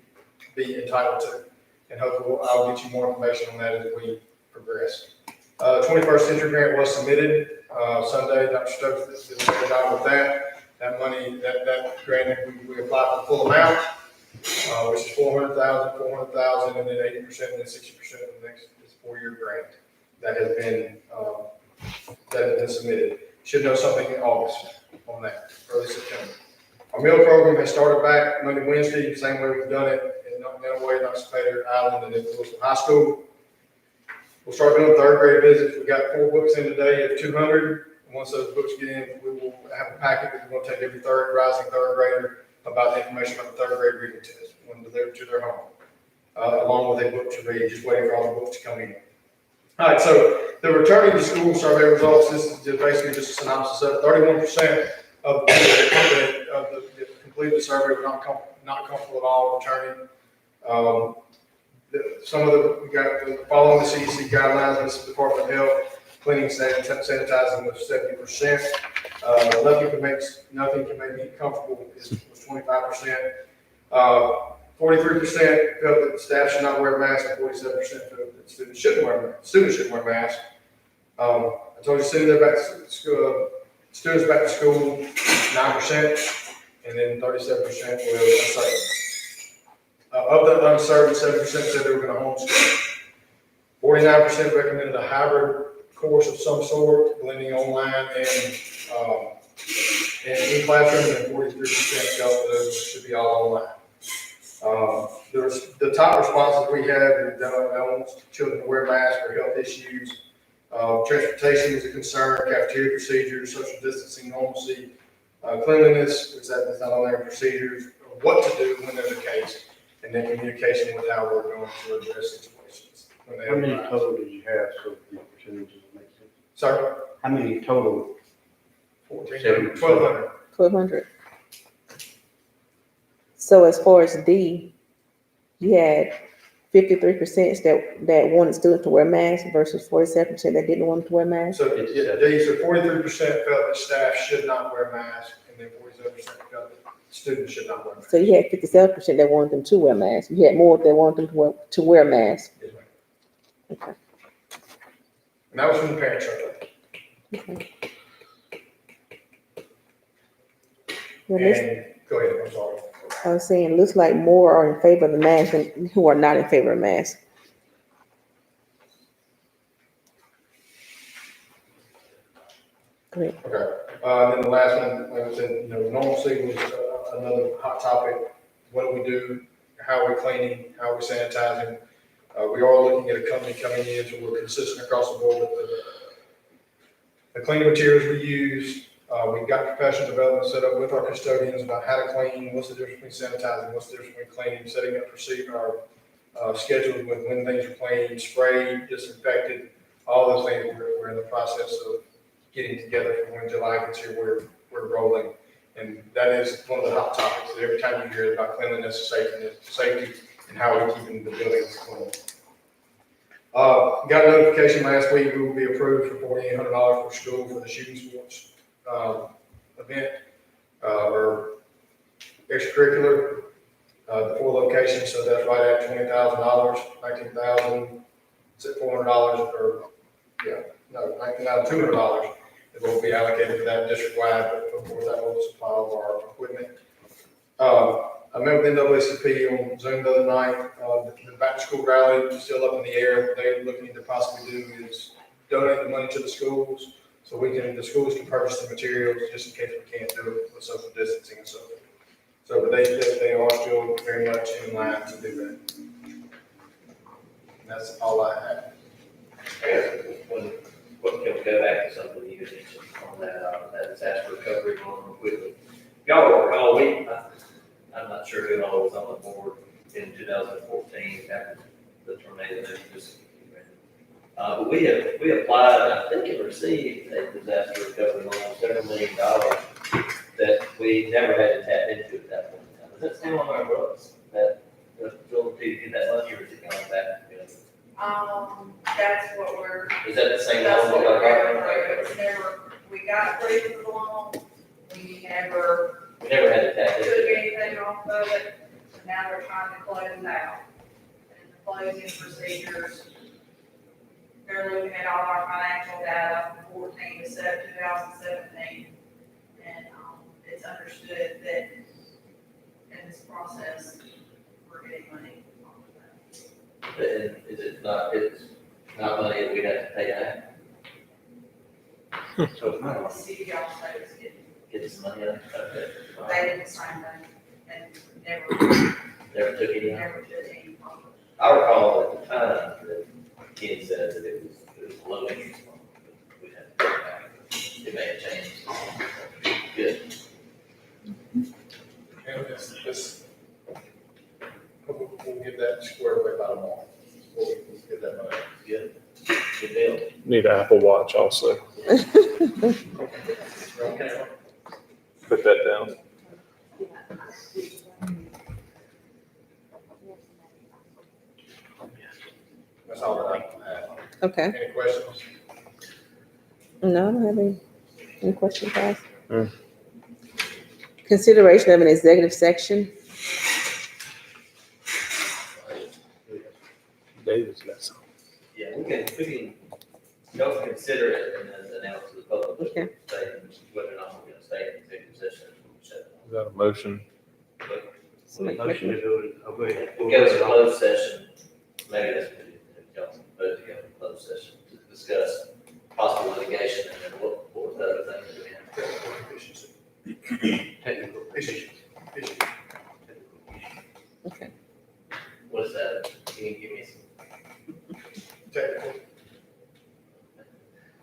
be entitled to. And hopefully I'll get you more information on that as we progress. 21st Century Grant was submitted Sunday. Dr. Stokes did a great job with that. That money, that grant, we applied for the full amount, which is 400,000, and then 80% and then 60% of the next 4-year grant that has been submitted. Should know something in August on that, early September. Our meal program has started back Monday, Wednesday, same way we've done it in Manaway, Knox-Pater, Island, and then Wilson High School. We'll start doing third grade visits. We got 4 books in today of 200. And once those books get in, we will have a packet that we're going to take every rising third grader about the information about the third grade reading test when delivered to their home, along with a book to read, just waiting for all the books to come in. All right, so the returning to school survey results, this is basically just a synopsis of 31% of the completed the survey were not comfortable at all returning. We got following the CDC guidelines, this is the Department of Health, cleaning, sanitizing was 70%. Nothing can make me comfortable was 25%. 43% felt that the staff should not wear masks, and 47% felt that students shouldn't wear masks. I told you students back to school, 9%, and then 37% were uncertain. Of the uncertain, 7% said they were going to homeschool. 49% recommended a hybrid course of some sort, blending online and in classroom, and 43% felt that those should be all online. The top responses we had were don't want children to wear masks for health issues. Transportation is a concern, cafeteria procedures, social distancing, normalcy, cleanliness, which that's not on there, procedures, what to do when there's a case, and then communication with how we're going to address situations. How many total did you have, so the percentages make sense? Sorry? How many total? 1,200. 1,200. So as far as D, you had 53% that wanted students to wear masks versus 47% that didn't want to wear masks. So, yeah, D, so 43% felt that staff should not wear masks, and then 47% felt that students should not wear masks. So you had 57% that wanted them to wear masks. You had more that wanted them to wear masks. Yes, ma'am. Okay. And that was from the parent survey. Okay. Well, And, go ahead, I'm sorry. I was saying, looks like more are in favor of the mask than who are not in favor of masks. Okay, then the last one, like I said, normalcy was another hot topic. What do we do? How are we cleaning? How are we sanitizing? We are looking at a company coming in, so we're consistent across the board with the cleaning materials we use. We've got professional development set up with our custodians about how to clean, what's the difference between sanitizing, what's the difference between cleaning, setting up procedure, schedules with when things are cleaned, sprayed, disinfected, all those things we're in the process of getting together for when July gets here, we're rolling. And that is one of the hot topics that every time you hear about cleanliness, safety, and how we're keeping the buildings clean. Got a notification last week, we will be approved for $4,800 for school for the shooting sports, event, or extracurricular, the 4 locations, so that's right at $20,000, 19,000, it's at $400, or, yeah, no, $200 is what will be allocated for that district-wide, but of course, that will supply all of our equipment. I met with NAACP on Zoom the other night. The back-to-school rally is still up in the air. What they're looking to possibly do is donate the money to the schools, so the schools can purchase the materials, just in case we can't do it with social distancing and so forth. So, but they are still very much in line to do that. And that's all I have. What can we go back to something you mentioned on that disaster recovery one real quickly? Y'all will recall, I'm not sure who all was on the board in 2014 after the tornado that just. But we applied, I think it received a disaster recovery loan, $several million that we never had to tap into at that point in time. Is that still on our books? That ability to get that money, or is it going back? That's what we're, Is that the same that's loan what we got we're back? going through. It's never, we got approved for the loan, we never We never had to tap took into it. anything off of it, and now they're trying to close it out. And the closing procedures, they're looking at all our financial data from 14 to 2017. And, it's understood that in this process, we're getting money off of that. And it's not money that we have to pay back. So The city y'all say is getting, get some money out of it. they did the same thing, and never, Never took any out. never did any profit. I recall at the time that Ken said that it was low interest loan, but we had to pay it back. It may have changed. Good. And we'll get that squared away by tomorrow. We'll get that money. Good. Good deal. Need an Apple Watch also. Okay. Put that down. That's all that I have. Okay. Any questions? No, I don't have any questions, guys. Mm. Consideration of an executive section. David's got some. Yeah, y'all can consider it and then announce to the public. Okay. Say whether or not we're gonna stay in executive session. Is that a motion? Somebody make Motion to go, oh, go ahead. We'll go to closed session, maybe that's what y'all vote to go to closed session to discuss possible litigation and then what was the other thing that we had? Technical issues. Okay. What is that? Can you give me some? Technical.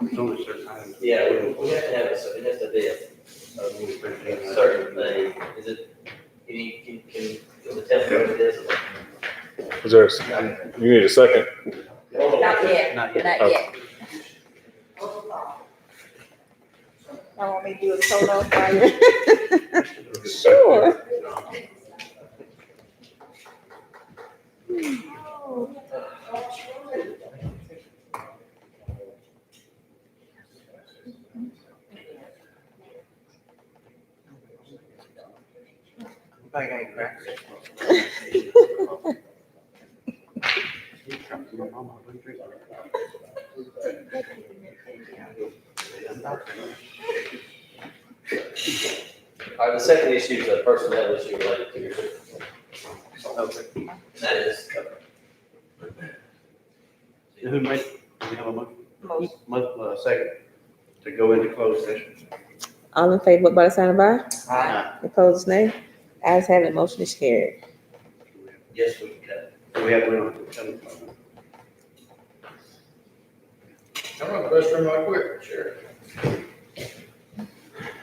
It's only certain items. Yeah, we have to have it has to be a certain thing. Is it, can the template of this? Is there, you need a second? Not yet, Not not yet. yet. I want me to do a solo fire. Sure. Bag ain't cracked. My mama wouldn't drink All right, the second issue is a personnel issue related to your. Okay. And that is covered. Who made, do we have a motion? Most Second to go into closed session. All in favor, vote by the sign of aye. Aye. Opposed, nay. Ayes have it, motion is carried. Yes, we can. Do we have one on the telephone? I'm on the restroom right quick, sure.